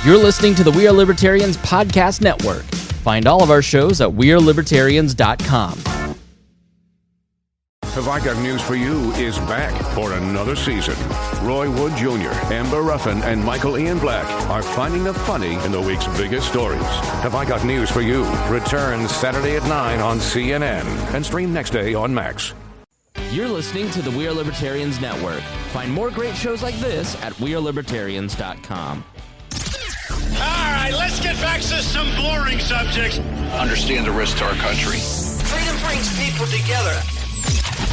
You're listening to the We Are Libertarians podcast network. Find all of our shows at wearelibertarians.com. Have I Got News for You is back for another season. Roy Wood Jr., Amber Ruffin, and Michael Ian Black are finding the funny in the week's biggest stories. Have I Got News for You returns Saturday at 9 on CNN and stream next day on Max. You're listening to the We Are Libertarians network. Find more great shows like this at wearelibertarians.com. All right, let's get back to some boring subjects. Understand the risk to our country. Freedom brings people together.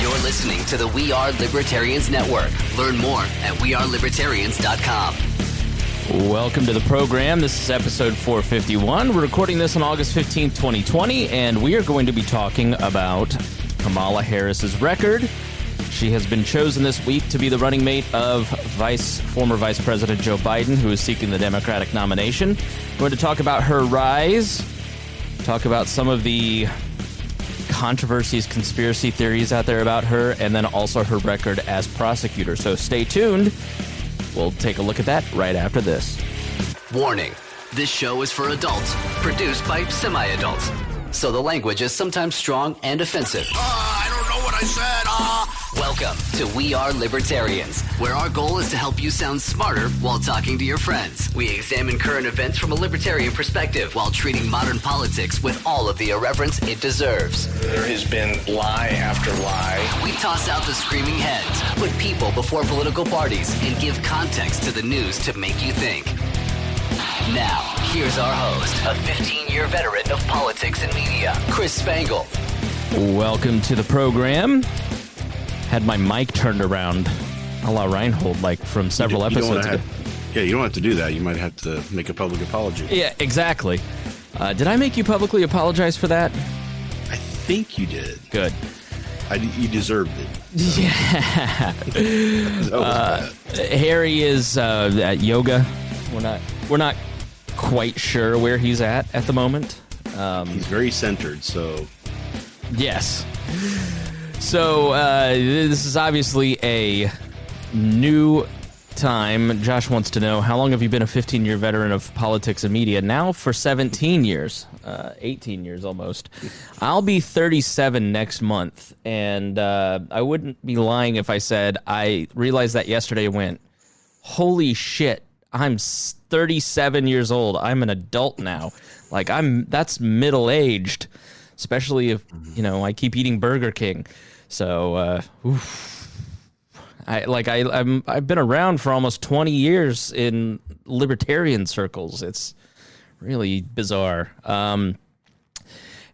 You're listening to the We Are Libertarians Network. Learn more at wearelibertarians.com. Welcome to the program. This is episode 451. We're recording this on August 15th, 2020, and we are going to be talking about Kamala Harris's record. She has been chosen this week to be the running mate of former Vice President Joe Biden, who is seeking the Democratic nomination. We're going to talk about her rise, talk about some of the controversies, conspiracy theories out there about her, and then also her record as prosecutor. So stay tuned. We'll take a look at that right after this. Warning, this show is for adults, produced by semi-adults. So the language is sometimes strong and offensive. I don't know what I said. Welcome to We Are Libertarians, where our goal is to help you sound smarter while talking to your friends. We examine current events from a libertarian perspective while treating modern politics with all of the irreverence it deserves. There has been lie after lie. We toss out the screaming heads, put people before political parties, and give context to the news to make you think. Now, here's our host, a 15-year veteran of politics and media, Chris Spangle. Welcome to the program. Had my mic turned around a la Rhinehold, like from several episodes ago. You don't have to do that. You might have to make a public apology. Yeah, exactly. Did I make you publicly apologize for that? I think you did. Good. You deserved it. Yeah. Harry is at yoga. We're not quite sure where he's at the moment. He's very centered, so... Yes. So, this is obviously a new time. Josh wants to know, how long have you been a 15-year veteran of politics and media? Now for 17 years. 18 years almost. I'll be 37 next month, and I wouldn't be lying if I said I realized that yesterday and went, holy shit, I'm 37 years old. I'm an adult now. Like, that's middle-aged, especially if, I keep eating Burger King. So, I've been around for almost 20 years in libertarian circles. It's really bizarre.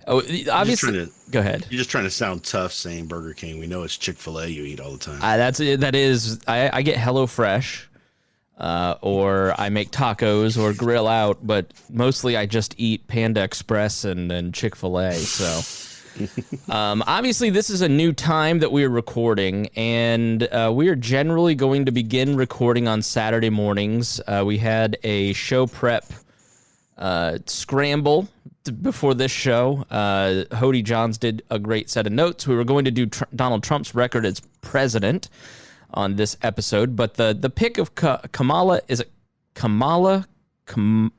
Obviously, go ahead. You're just trying to sound tough saying Burger King. We know it's Chick-fil-A you eat all the time. I get HelloFresh, or I make tacos or grill out, but mostly I just eat Panda Express and Chick-fil-A. So. Obviously, this is a new time that we are recording, and we are generally going to begin recording on Saturday mornings. We had a show prep scramble before this show. Hody Johns did a great set of notes. We were going to do Donald Trump's record as president on this episode, but the pick of Kamala, is it Kamala? Kamala?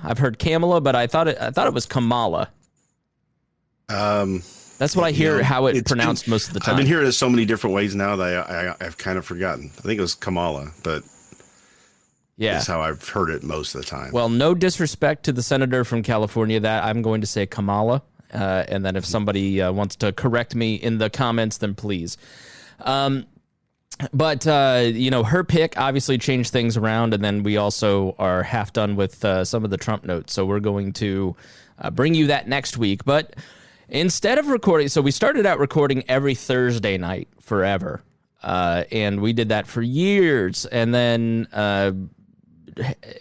I've heard Kamala, but I thought it was Kamala. That's what I hear how it's pronounced most of the time. I've been hearing it so many different ways now that I've kind of forgotten. I think it was Kamala, but yeah, that's how I've heard it most of the time. Well, no disrespect to the senator from California, that I'm going to say Kamala, and then if somebody wants to correct me in the comments, then please. But her pick obviously changed things around, and then we also are half done with some of the Trump notes, so we're going to bring you that next week. But instead of recording, so we started out recording every Thursday night forever, and we did that for years, and then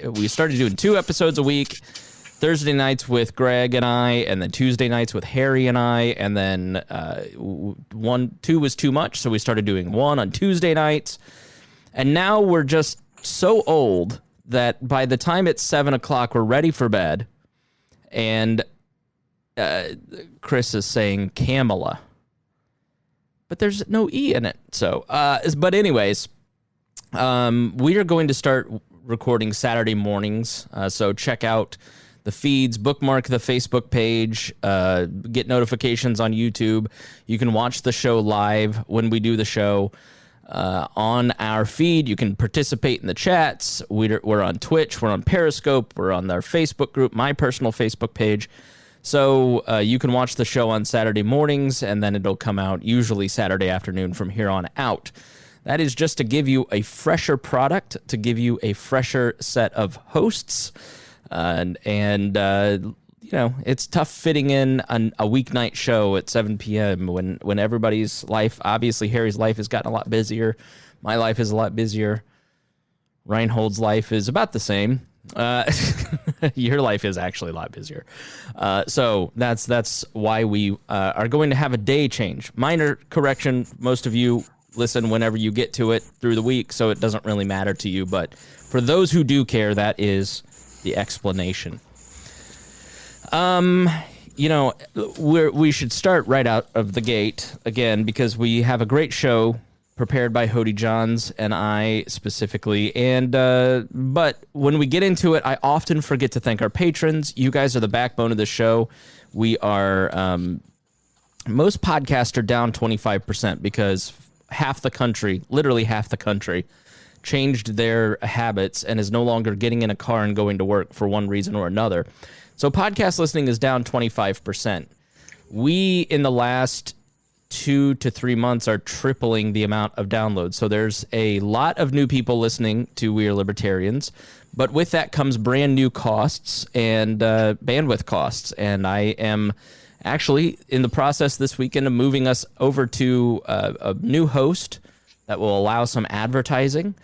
we started doing 2 episodes a week, Thursday nights with Greg and I, and then Tuesday nights with Harry and I, and then 2 was too much, so we started doing 1 on Tuesday nights, and now we're just so old that by the time it's 7 o'clock, we're ready for bed, and Chris is saying Kamala, but there's no E in it. So, but anyways, we are going to start recording Saturday mornings. So check out the feeds, bookmark the Facebook page, get notifications on YouTube. You can watch the show live when we do the show on our feed. You can participate in the chats. We're on Twitch. We're on Periscope. We're on our Facebook group, my personal Facebook page. So you can watch the show on Saturday mornings, and then it'll come out usually Saturday afternoon from here on out. That is just to give you a fresher product, to give you a fresher set of hosts. And you know, it's tough fitting in a weeknight show at 7 p.m. when everybody's life, obviously Harry's life has gotten a lot busier. My life is a lot busier. Rhinehold's life is about the same. Your life is actually a lot busier. So that's why we are going to have a day change. Minor correction, most of you listen whenever you get to it through the week, so it doesn't really matter to you. But for those who do care, that is the explanation. You know, we should start right out of the gate again because we have a great show prepared by Hody Johns and I specifically. And but when we get into it, I often forget to thank our patrons. You guys are the backbone of the show. We are most podcasts are down 25% because half the country, literally half the country, changed their habits and is no longer getting in a car and going to work for one reason or another. So podcast listening is down 25%. We, in the last 2 to 3 months, are tripling the amount of downloads. So there's a lot of new people listening to We Are Libertarians, but with that comes brand new costs and bandwidth costs. And I am actually in the process this weekend of moving us over to a new host that will allow some advertising.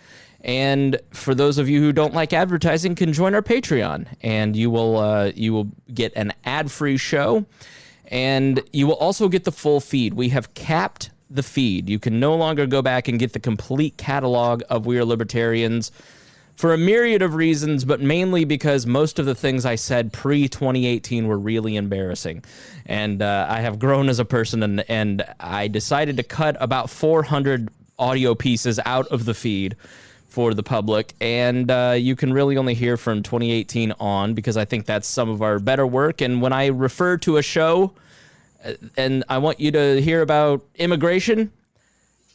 And for those of you who don't like advertising, can join our Patreon, and you will get an ad-free show, and you will also get the full feed. We have capped the feed. You can no longer go back and get the complete catalog of We Are Libertarians for a myriad of reasons, but mainly because most of the things I said pre-2018 were really embarrassing. And I have grown as a person, and I decided to cut about 400 audio pieces out of the feed for the public, and you can really only hear from 2018 on because I think that's some of our better work. And when I refer to a show and I want you to hear about immigration,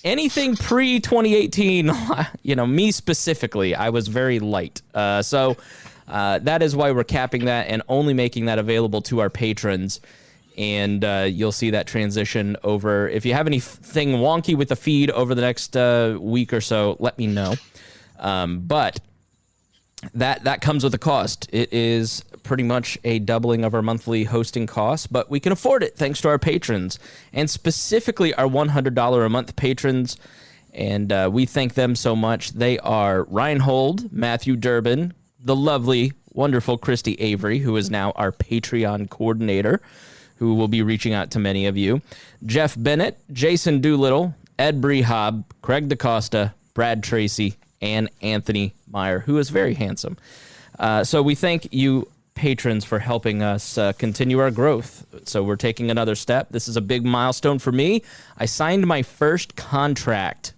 anything pre-2018, you know, me specifically, I was very light. So that is why we're capping that and only making that available to our patrons. And you'll see that transition over. If you have anything wonky with the feed over the next week or so, let me know. But that comes with a cost. It is pretty much a doubling of our monthly hosting costs, but we can afford it thanks to our patrons, and specifically our $100 a month patrons. And we thank them so much. They are Rhinehold, Matthew Durbin, the lovely, wonderful Christy Avery, who is now our Patreon coordinator, who will be reaching out to many of you, Jeff Bennett, Jason Doolittle, Ed Brehob, Craig DaCosta, Brad Tracy, and Anthony Meyer, who is very handsome. So we thank you, patrons, for helping us continue our growth. So we're taking another step. This is a big milestone for me. I signed my first contract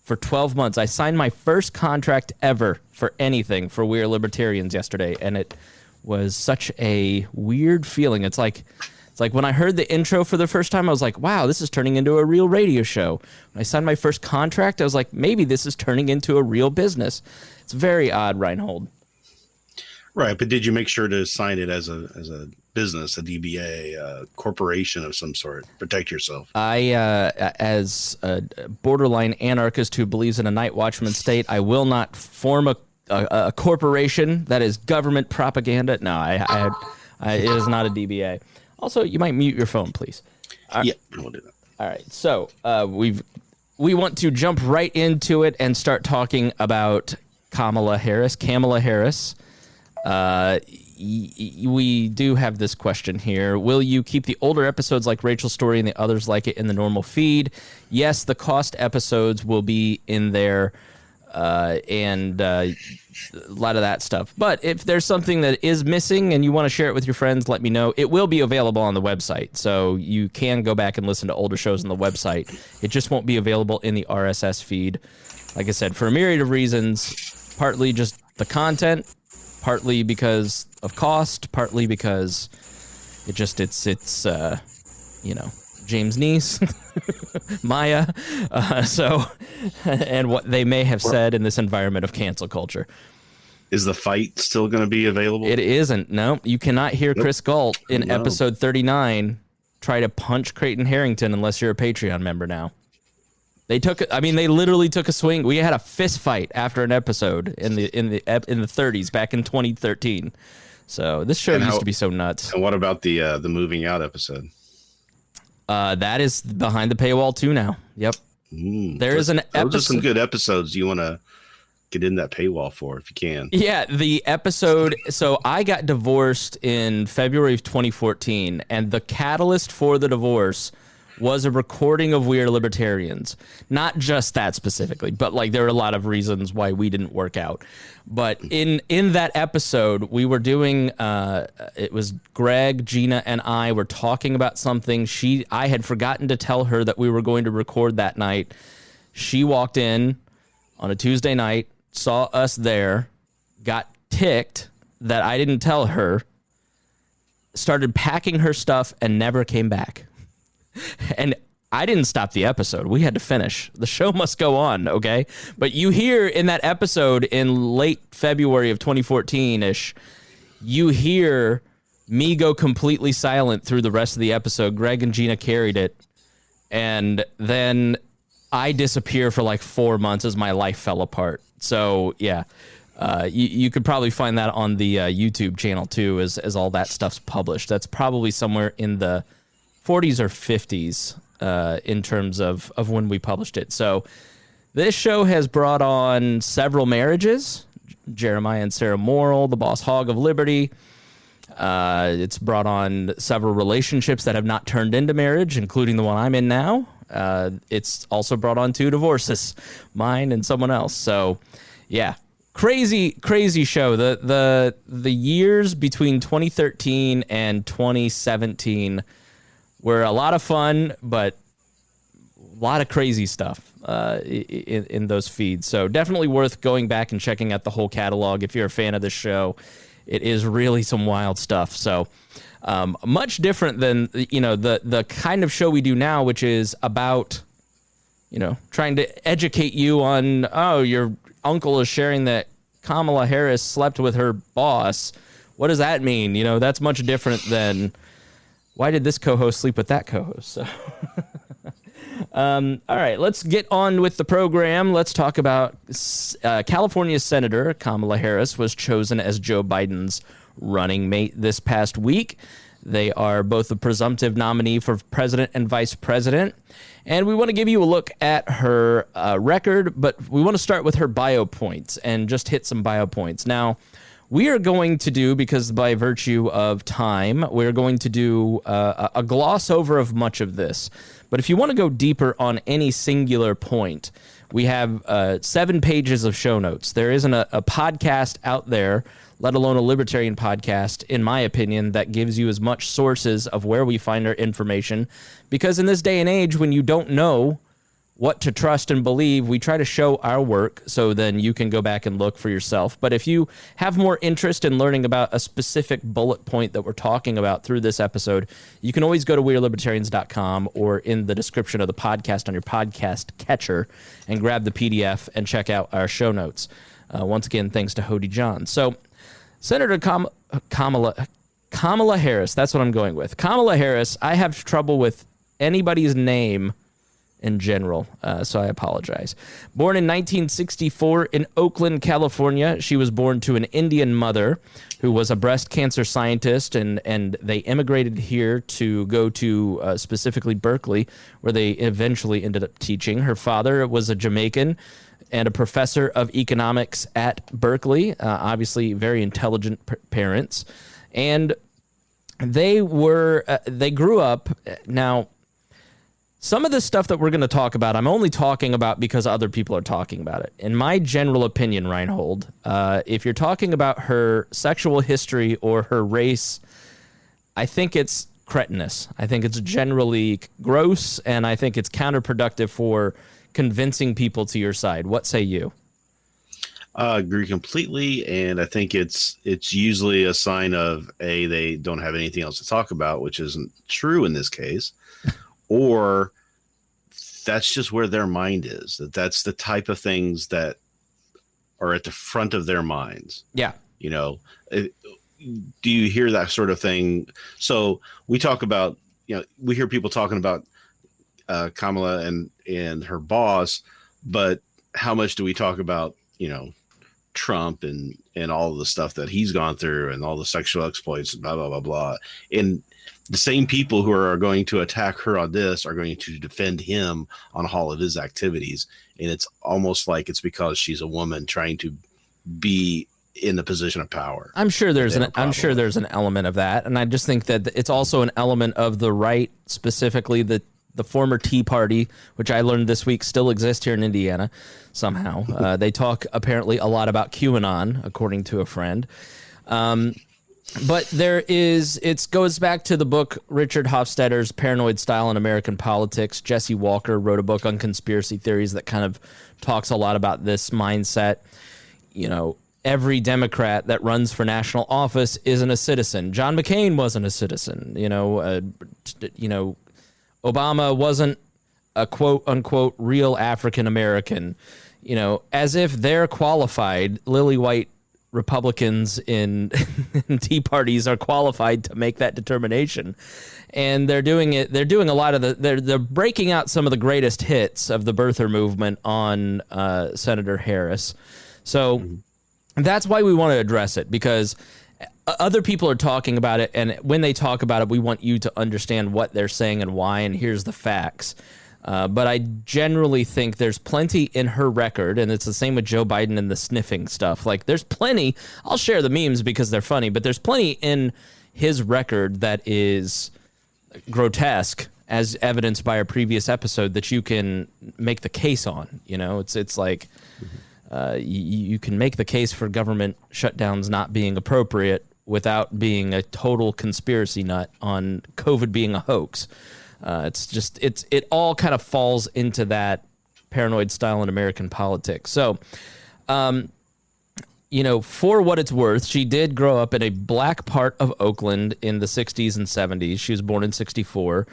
for 12 months. I signed my first contract ever for anything for We Are Libertarians yesterday, and it was such a weird feeling. It's like when I heard the intro for the first time, I was like, wow, this is turning into a real radio show. When I signed my first contract, I was like, maybe this is turning into a real business. It's very odd, Rhinehold. Right, but did you make sure to sign it as a business, a DBA, a corporation of some sort? Protect yourself. I, as a borderline anarchist who believes in a night watchman state, I will not form a corporation that is government propaganda. No, it is not a DBA. Also, you might mute your phone, please. Yeah, we'll do that. All right, so we want to jump right into it and start talking about Kamala Harris. We do have this question here. Will you keep the older episodes like Rachel's Story and the others like it in the normal feed? Yes, the cost episodes will be in there, and a lot of that stuff. But if there's something that is missing and you want to share it with your friends, let me know. It will be available on the website, so you can go back and listen to older shows on the website. It just won't be available in the RSS feed. Like I said, for a myriad of reasons, partly just the content, partly because of cost, partly because it's James Neese, Maya, and what they may have said in this environment of cancel culture. Is the fight still going to be available? It isn't. No, you cannot hear Chris Galt in episode 39 try to punch Creighton Harrington unless you're a Patreon member now. They literally took a swing. We had a fist fight after an episode in the 30s back in 2013. So this show used to be so nuts. And what about the moving out episode? That is behind the paywall too now. Yep. There is an episode. Those are some good episodes you want to get in that paywall for if you can. Yeah, the episode. So I got divorced in February of 2014, and the catalyst for the divorce was a recording of We Are Libertarians. Not just that specifically, but like there were a lot of reasons why we didn't work out. But in that episode, we were doing, it was Greg, Gina, and I were talking about something. I had forgotten to tell her that we were going to record that night. She walked in on a Tuesday night, saw us there, got ticked that I didn't tell her, started packing her stuff, and never came back. And I didn't stop the episode. We had to finish. The show must go on, okay? But you hear in that episode in late February of 2014-ish, you hear me go completely silent through the rest of the episode. Greg and Gina carried it. And then I disappear for like 4 months as my life fell apart. So, yeah, you could probably find that on the YouTube channel, too, as all that stuff's published. That's probably somewhere in the 40s or 50s in terms of when we published it. So this show has brought on several marriages. Jeremiah and Sarah Morrill, the Boss Hog of Liberty. It's brought on several relationships that have not turned into marriage, including the one I'm in now. It's also brought on 2 divorces, mine and someone else. So, yeah, crazy show. The years between 2013 and 2017 were a lot of fun, but a lot of crazy stuff in those feeds. So definitely worth going back and checking out the whole catalog if you're a fan of this show. It is really some wild stuff. So much different than the kind of show we do now, which is about trying to educate you on, your uncle is sharing that Kamala Harris slept with her boss. What does that mean? That's much different than why did this co-host sleep with that co-host? So, all right, let's get on with the program. Let's talk about California Senator Kamala Harris was chosen as Joe Biden's running mate this past week. They are both the presumptive nominee for president and vice president. And we want to give you a look at her record, but we want to start with her bio points and just hit some bio points. Now, we are going to do, because by virtue of time, we're going to do a gloss over of much of this. But if you want to go deeper on any singular point, we have 7 pages of show notes. There isn't a podcast out there, let alone a libertarian podcast, in my opinion, that gives you as much sources of where we find our information. Because in this day and age, when you don't know what to trust and believe, we try to show our work so then you can go back and look for yourself. But if you have more interest in learning about a specific bullet point that we're talking about through this episode, you can always go to wearelibertarians.com or in the description of the podcast on your podcast catcher and grab the PDF and check out our show notes. Once again, thanks to Hody John. So Senator Kamala Harris, that's what I'm going with. Kamala Harris, I have trouble with anybody's name in general, so I apologize. Born in 1964 in Oakland, California, she was born to an Indian mother who was a breast cancer scientist, and they immigrated here to go to specifically Berkeley, where they eventually ended up teaching. Her father was a Jamaican and a professor of economics at Berkeley, obviously very intelligent parents, and they grew up. Now, some of the stuff that we're going to talk about, I'm only talking about because other people are talking about it. In my general opinion, Rhinehold, if you're talking about her sexual history or her race, I think it's cretinous. I think it's generally gross, and I think it's counterproductive for convincing people to your side. What say you? I agree completely, and I think it's usually a sign of they don't have anything else to talk about, which isn't true in this case, or that's just where their mind is. That's the type of things that are at the front of their minds. Yeah, do you hear that sort of thing? So we talk about, we hear people talking about Kamala and her boss, but how much do we talk about, Trump and all of the stuff that he's gone through and all the sexual exploits and blah, blah, blah, blah. And the same people who are going to attack her on this are going to defend him on all of his activities. And it's almost like it's because she's a woman trying to be in the position of power. I'm sure there's an element of that. And I just think that it's also an element of the right, specifically the former Tea Party, which I learned this week still exists here in Indiana somehow. They talk apparently a lot about QAnon, according to a friend. But it goes back to the book Richard Hofstadter's Paranoid Style in American Politics. Jesse Walker wrote a book on conspiracy theories that kind of talks a lot about this mindset. Every Democrat that runs for national office isn't a citizen. John McCain wasn't a citizen. Obama wasn't a quote unquote real African American, as if they're qualified. Lily white Republicans in Tea Parties are qualified to make that determination. And they're doing it. They're doing a lot of they're breaking out some of the greatest hits of the birther movement on Senator Harris. So that's why we want to address it, because other people are talking about it, and when they talk about it, we want you to understand what they're saying and why, and here's the facts. But I generally think there's plenty in her record, and it's the same with Joe Biden and the sniffing stuff. Like, there's plenty. I'll share the memes because they're funny, but there's plenty in his record that is grotesque, as evidenced by our previous episode, that you can make the case on. It's like... you can make the case for government shutdowns not being appropriate without being a total conspiracy nut on COVID being a hoax. It all kind of falls into that paranoid style in American politics. So, for what it's worth, she did grow up in a black part of Oakland in the 60s and 70s. She was born in 1964.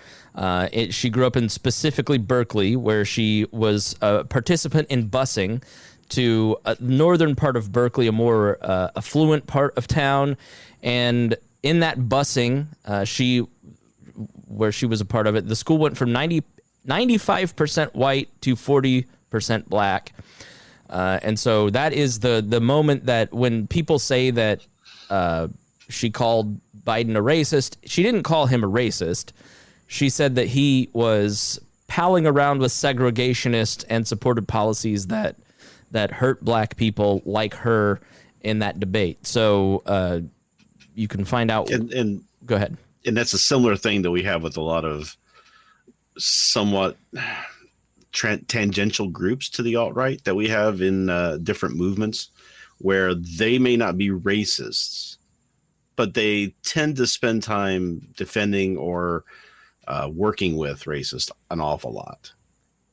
She grew up in specifically Berkeley, where she was a participant in busing to a northern part of Berkeley, a more affluent part of town. And in that busing, where she was a part of it, the school went from 95% white to 40% black. And so that is the moment that when people say that she called Biden a racist, she didn't call him a racist. She said that he was palling around with segregationists and supported policies that hurt black people like her in that debate. So you can find out. And go ahead. And that's a similar thing that we have with a lot of somewhat tangential groups to the alt-right that we have in different movements, where they may not be racists, but they tend to spend time defending or working with racists an awful lot.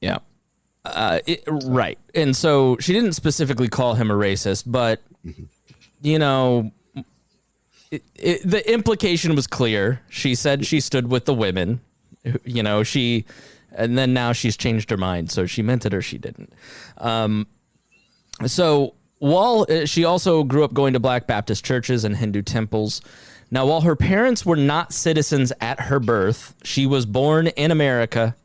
Yeah. Right. And so she didn't specifically call him a racist, but, the implication was clear. She said she stood with the women, and then now she's changed her mind. So she meant it or she didn't. So while she also grew up going to Black Baptist churches and Hindu temples. Now, while her parents were not citizens at her birth, she was born in America,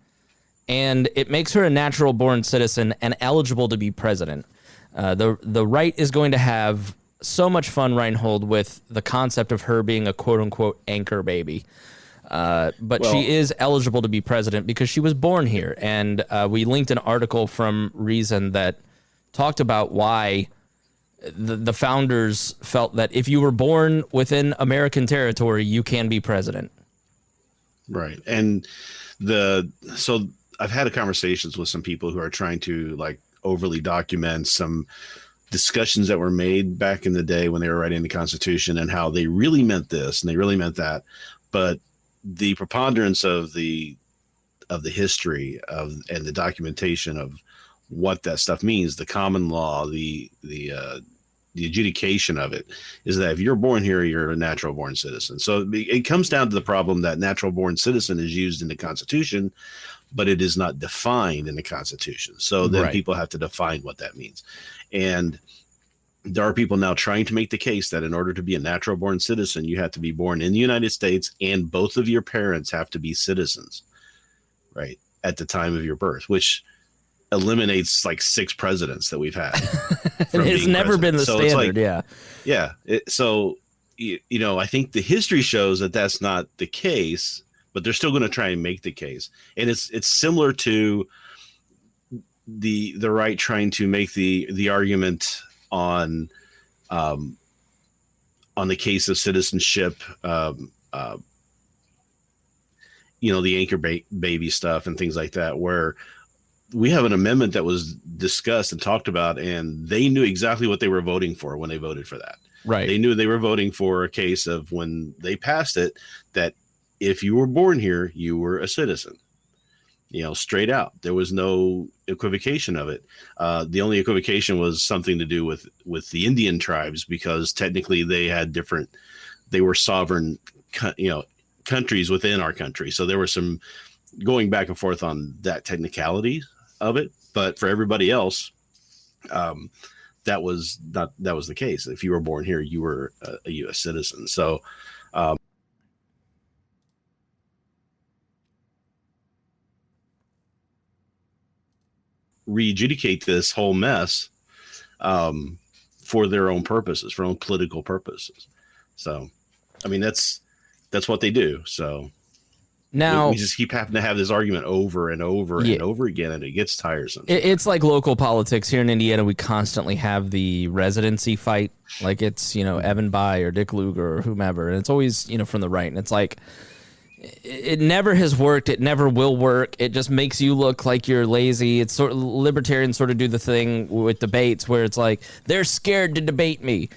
and it makes her a natural born citizen and eligible to be president. The right is going to have so much fun, Rhinehold, with the concept of her being a quote-unquote anchor baby. But she is eligible to be president because she was born here. And we linked an article from Reason that talked about why the founders felt that if you were born within American territory, you can be president. Right. And so I've had conversations with some people who are trying to overly document some discussions that were made back in the day when they were writing the Constitution and how they really meant this and they really meant that. But the preponderance of the history and the documentation of what that stuff means, the common law, the adjudication of it, is that if you're born here, you're a natural born citizen. So it comes down to the problem that natural born citizen is used in the Constitution, but it is not defined in the Constitution. So then people have to define what that means. And there are people now trying to make the case that in order to be a natural born citizen, you have to be born in the United States and both of your parents have to be citizens, right, at the time of your birth, which eliminates like 6 presidents that we've had. It's never been the standard. So, you know, I think the history shows that that's not the case, but they're still going to try and make the case. And it's similar to the right trying to make the argument on the case of citizenship, you know, the anchor baby stuff and things like that, where we have an amendment that was discussed and talked about, and they knew exactly what they were voting for when they voted for that. Right. They knew they were voting for a case of, when they passed it, that if you were born here, you were a citizen, you know, straight out. There was no equivocation of it. The only equivocation was something to do with the Indian tribes, because technically they were sovereign, you know, countries within our country. So there were some going back and forth on that technicality of it. But for everybody else, that was the case. If you were born here, you were a U.S. citizen. So, re-adjudicate this whole mess for their own purposes, for own political purposes. So, I mean, that's what they do. So now we just keep having to have this argument over and over and over again, and it gets tiresome. It's like local politics here in Indiana. We constantly have the residency fight. Like it's, you know, Evan Bayh or Dick Lugar or whomever, and it's always, you know, from the right. And it's like, it never has worked. It never will work. It just makes you look like you're lazy. It's sort of, libertarians sort of do the thing with debates where it's like, they're scared to debate me.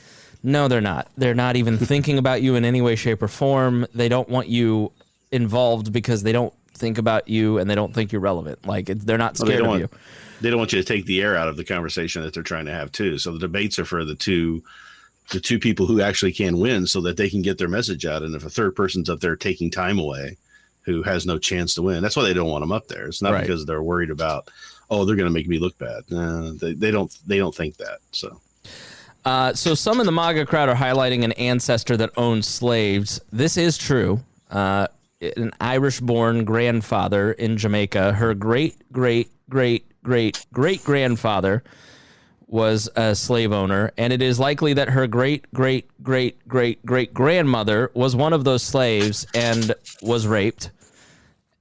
No, they're not. They're not even thinking about you in any way, shape, or form. They don't want you involved because they don't think about you and they don't think you're relevant. Like, they're not scared of you. They don't want you to take the air out of the conversation that they're trying to have too. So the debates are for the two people who actually can win, so that they can get their message out. And if a third person's up there taking time away, who has no chance to win, that's why they don't want them up there. It's not because they're worried about, oh, they're going to make me look bad. No, they don't think that. So. So some in the MAGA crowd are highlighting an ancestor that owned slaves. This is true. An Irish-born grandfather in Jamaica. Her great-great-great-great-great-grandfather was a slave owner, and it is likely that her great-great-great-great-great-grandmother was one of those slaves and was raped,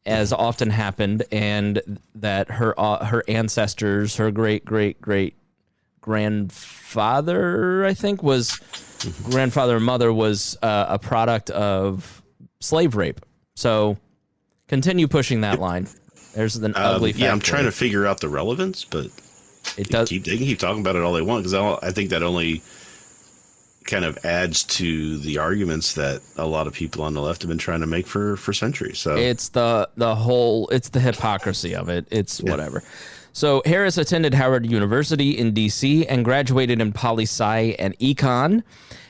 as often happened, and that her ancestors, her great-great-great-grandfather, I think, was grandfather and mother was a product of slave rape. So continue pushing that line. There's an ugly fact. Yeah, I'm trying to figure out the relevance, but they can keep talking about it all they want, because I think that only kind of adds to the arguments that a lot of people on the left have been trying to make for centuries. So it's the hypocrisy of it. It's whatever. So Harris attended Howard University in D.C. and graduated in poli-sci and econ.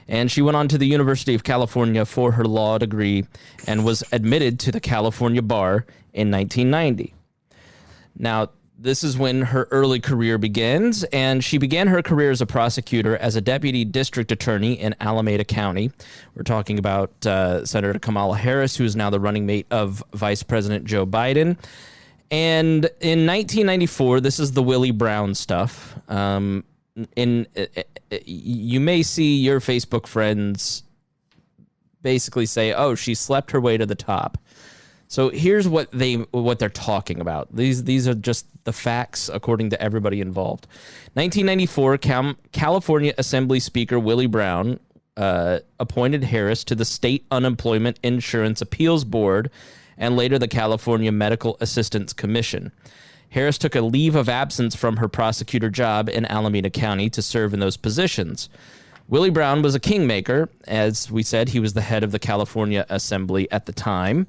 And she went on to the University of California for her law degree and was admitted to the California bar in 1990. Now, this is when her early career begins, and she began her career as a prosecutor as a deputy district attorney in Alameda County. We're talking about Senator Kamala Harris, who is now the running mate of Vice President Joe Biden. And in 1994, this is the Willie Brown stuff. You may see your Facebook friends basically say, "Oh, she slept her way to the top." So here's what they're talking about. These are just the facts according to everybody involved. 1994, California Assembly Speaker Willie Brown appointed Harris to the State Unemployment Insurance Appeals Board and later the California Medical Assistance Commission. Harris took a leave of absence from her prosecutor job in Alameda County to serve in those positions. Willie Brown was a kingmaker. As we said, he was the head of the California Assembly at the time.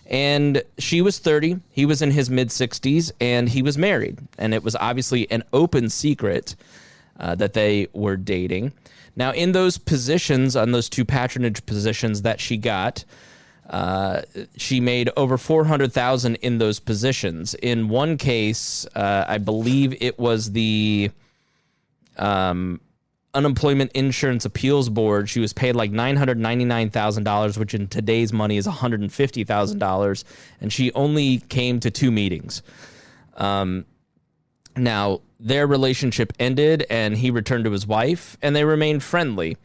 And she was 30, he was in his mid-60s, and he was married. And it was obviously an open secret that they were dating. Now, in those positions, on those 2 patronage positions that she got, she made over $400,000 in those positions. In one case, I believe it was the Unemployment Insurance Appeals Board. She was paid like $999,000, which in today's money is $150,000, and she only came to 2 meetings. Now, their relationship ended, and he returned to his wife, and they remained friendly.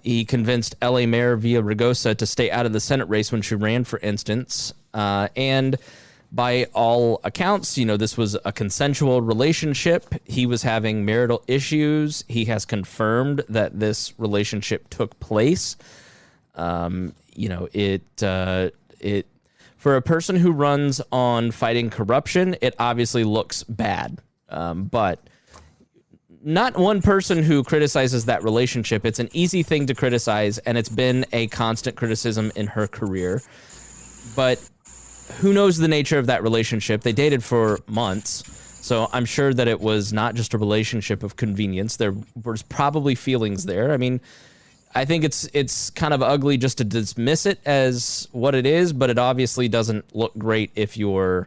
He convinced L.A. Mayor Villaraigosa to stay out of the Senate race when she ran, for instance, and by all accounts, this was a consensual relationship. He was having marital issues. He has confirmed that this relationship took place. It for a person who runs on fighting corruption, it obviously looks bad. But not one person who criticizes that relationship. It's an easy thing to criticize, and it's been a constant criticism in her career. But who knows the nature of that relationship? They dated for months, so I'm sure that it was not just a relationship of convenience. There was probably feelings there. I mean, I think it's kind of ugly just to dismiss it as what it is, but it obviously doesn't look great if you're,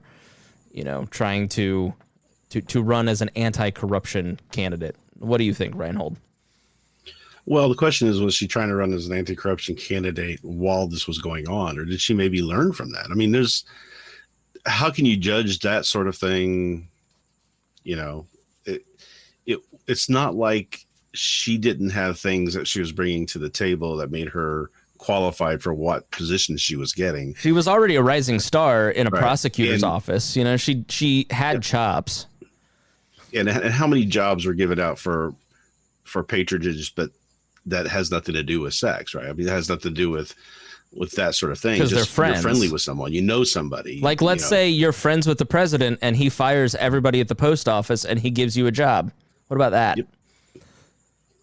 trying to run as an anti-corruption candidate. What do you think, Rhinehold? Well, the question is, was she trying to run as an anti-corruption candidate while this was going on, or did she maybe learn from that? I mean, how can you judge that sort of thing? It's not like she didn't have things that she was bringing to the table that made her qualified for what position she was getting. She was already a rising star in a prosecutor's office. She had chops. And how many jobs were given out for patronage, but that has nothing to do with sex, right? I mean, it has nothing to do with that sort of thing. Because they're friends. You're friendly with someone. You know somebody. Like, let's say you're friends with the president and he fires everybody at the post office and he gives you a job. What about that? Yep.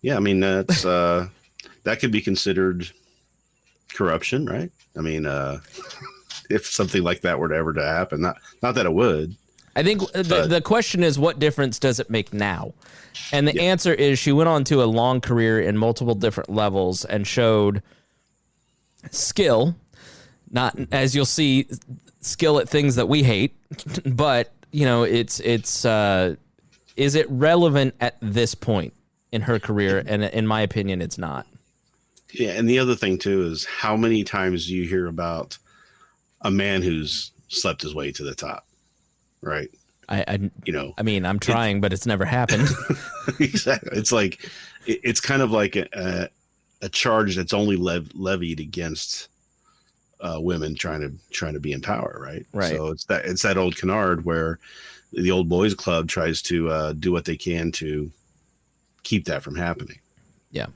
Yeah, I mean, that's that could be considered corruption, right? I mean, if something like that were to ever to happen, not that it would. I think the question is, what difference does it make now? And the answer is, she went on to a long career in multiple different levels and showed skill, not, as you'll see, skill at things that we hate, but is it relevant at this point in her career? And in my opinion, it's not. Yeah, and the other thing too is, how many times do you hear about a man who's slept his way to the top, right? I'm trying, but it's never happened. Exactly. It's like, it's kind of like a charge that's only levied against women trying to be in power, right? Right. So it's that old canard where the old boys club tries to do what they can to keep that from happening. Yeah.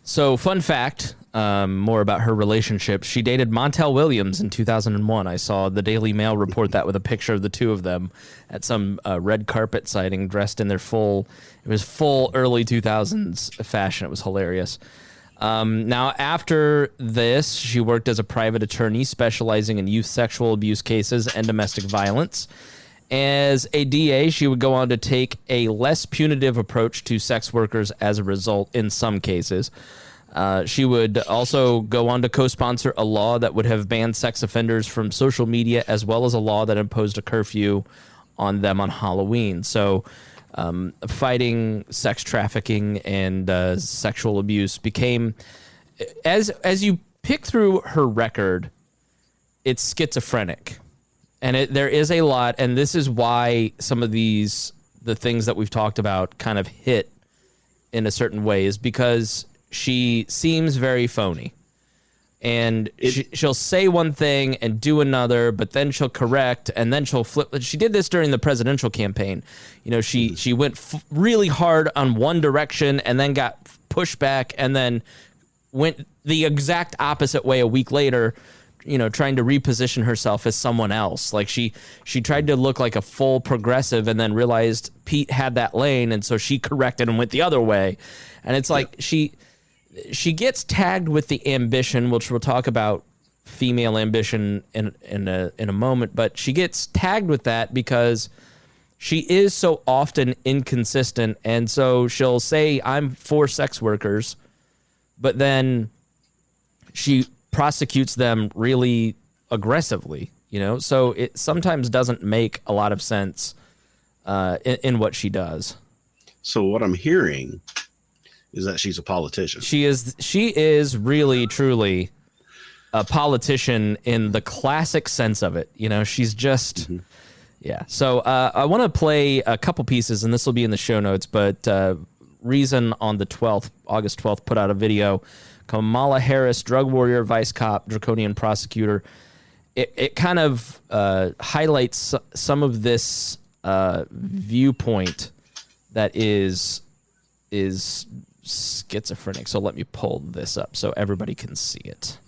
So, fun fact, more about her relationship. She dated Montel Williams in 2001. I saw the Daily Mail report that with a picture of the two of them at some red carpet sighting, dressed in their full early 2000s fashion. It was hilarious. Now, after this, she worked as a private attorney specializing in youth sexual abuse cases and domestic violence. As a DA, she would go on to take a less punitive approach to sex workers as a result in some cases. She would also go on to co-sponsor a law that would have banned sex offenders from social media, as well as a law that imposed a curfew on them on Halloween. So fighting sex trafficking and sexual abuse became, as you pick through her record, it's schizophrenic. And there is a lot, and this is why some of the things that we've talked about kind of hit in a certain way, is because she seems very phony. And she'll say one thing and do another, but then she'll correct, and then she'll flip. She did this during the presidential campaign. She went really hard on one direction and then got pushed back, and then went the exact opposite way a week later, trying to reposition herself as someone else. Like she tried to look like a full progressive and then realized Pete had that lane, and so she corrected and went the other way. And it's like she gets tagged with the ambition, which we'll talk about female ambition in a moment, but she gets tagged with that because she is so often inconsistent, and so she'll say, I'm for sex workers, but then she prosecutes them really aggressively, so it sometimes doesn't make a lot of sense in what she does. So what I'm hearing is that she's a politician. She is really, truly a politician in the classic sense of it. She's just... Mm-hmm. Yeah, so I want to play a couple pieces, and this will be in the show notes, but Reason on the 12th, August 12th, put out a video. Kamala Harris, drug warrior, vice cop, draconian prosecutor. It kind of highlights some of this viewpoint that is schizophrenic. So let me pull this up so everybody can see it.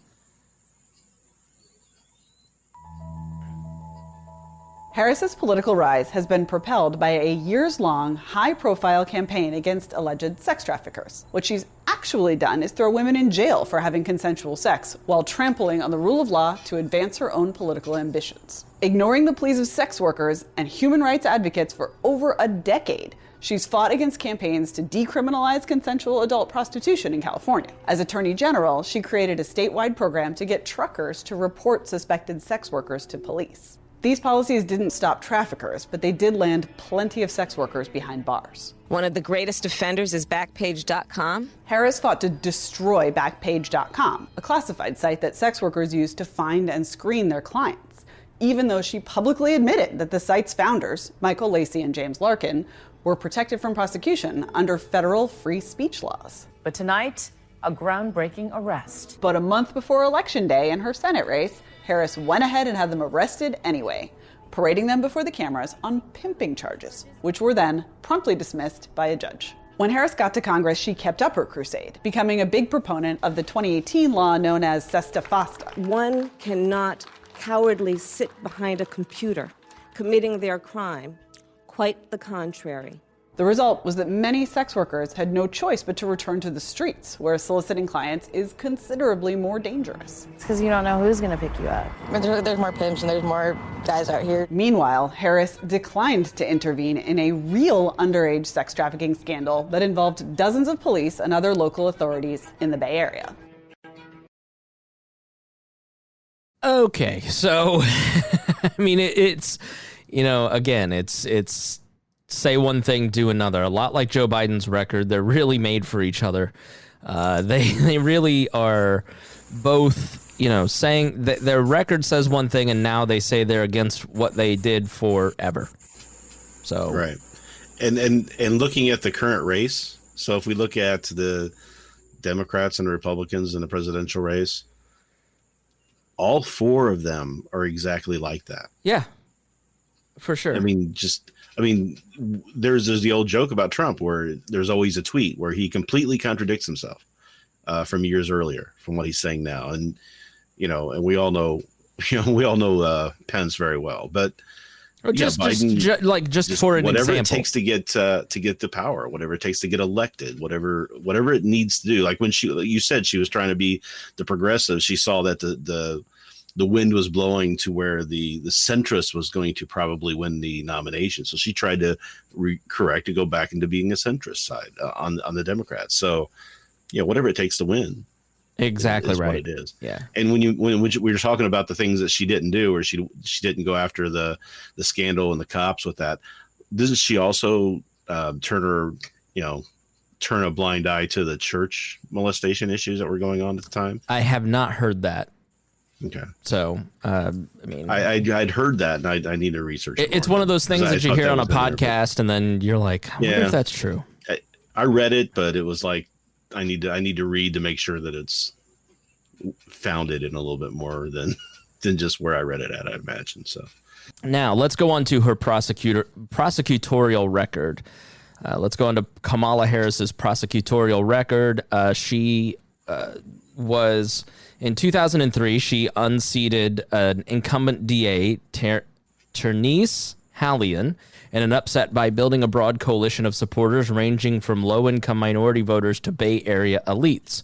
Harris's political rise has been propelled by a years-long, high-profile campaign against alleged sex traffickers. What she's actually done is throw women in jail for having consensual sex while trampling on the rule of law to advance her own political ambitions. Ignoring the pleas of sex workers and human rights advocates for over a decade, she's fought against campaigns to decriminalize consensual adult prostitution in California. As Attorney General, she created a statewide program to get truckers to report suspected sex workers to police. These policies didn't stop traffickers, but they did land plenty of sex workers behind bars. One of the greatest offenders is Backpage.com. Harris fought to destroy Backpage.com, a classified site that sex workers use to find and screen their clients, even though she publicly admitted that the site's founders, Michael Lacey and James Larkin, were protected from prosecution under federal free speech laws. But tonight, a groundbreaking arrest. But a month before Election Day in her Senate race, Harris went ahead and had them arrested anyway, parading them before the cameras on pimping charges, which were then promptly dismissed by a judge. When Harris got to Congress, she kept up her crusade, becoming a big proponent of the 2018 law known as Sesta Fasta. One cannot cowardly sit behind a computer committing their crime. Quite the contrary. The result was that many sex workers had no choice but to return to the streets, where soliciting clients is considerably more dangerous. It's because you don't know who's going to pick you up. There's more pimps and there's more guys out here. Meanwhile, Harris declined to intervene in a real underage sex trafficking scandal that involved dozens of police and other local authorities in the Bay Area. Okay, so, I mean, it's, again, it's say one thing, do another. A lot like Joe Biden's record, they're really made for each other. They really are both, saying that their record says one thing, and now they say they're against what they did forever. So right, and looking at the current race. So if we look at the Democrats and Republicans in the presidential race, all four of them are exactly like that. Yeah, for sure. There's the old joke about Trump where there's always a tweet where he completely contradicts himself from years earlier from what he's saying now. And, and we all know Pence very well, but just for an whatever example, it takes to get to power, whatever it takes to get elected, whatever it needs to do. Like when you said she was trying to be the progressive, she saw that the wind was blowing to where the centrist was going to probably win the nomination. So she tried to correct to go back into being a centrist side on the Democrats. So, whatever it takes to win. Exactly is right. What it is. Yeah. And when we were talking about the things that she didn't do, or she didn't go after the scandal and the cops with that, doesn't she also turn a blind eye to the church molestation issues that were going on at the time? I have not heard that. Okay. So, I'd heard that, and I need to research it. It's one of those things that you hear on a podcast, and then you're like, I wonder if that's true. I read it, but it was like, I need to read to make sure that it's founded in a little bit more than just where I read it at, I imagine. So now let's go on to her prosecutorial record. Let's go on to Kamala Harris's prosecutorial record. She was... In 2003, she unseated an incumbent DA, Ternice Hallian, in an upset by building a broad coalition of supporters ranging from low-income minority voters to Bay Area elites.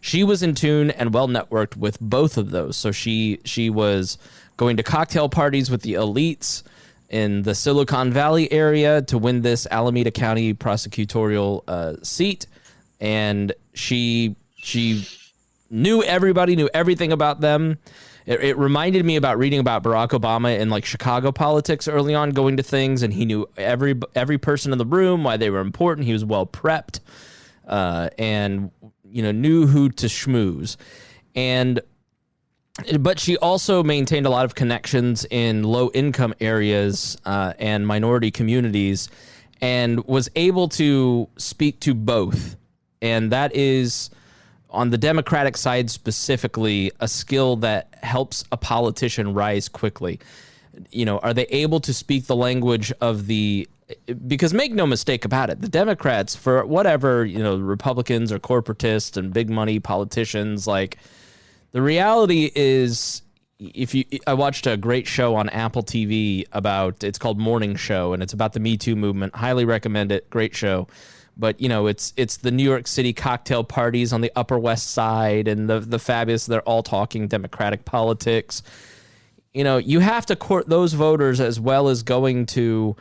she was in tune and well networked with both of those. So she was going to cocktail parties with the elites in the Silicon Valley area to win this Alameda County prosecutorial seat, and she knew everybody, knew everything about them. It reminded me about reading about Barack Obama in like Chicago politics early on, going to things, and he knew every person in the room, why they were important. He was well prepped, and knew who to schmooze. But she also maintained a lot of connections in low income areas and minority communities, and was able to speak to both. And that is, on the Democratic side specifically, a skill that helps a politician rise quickly. Are they able to speak the language of because make no mistake about it, the Democrats, for whatever, Republicans are corporatists and big money politicians, like, the reality is, I watched a great show on Apple TV it's called Morning Show, and it's about the Me Too movement. Highly recommend it. Great show. But, it's the New York City cocktail parties on the Upper West Side and the fabulous, they're all talking Democratic politics. You have to court those voters as well as going to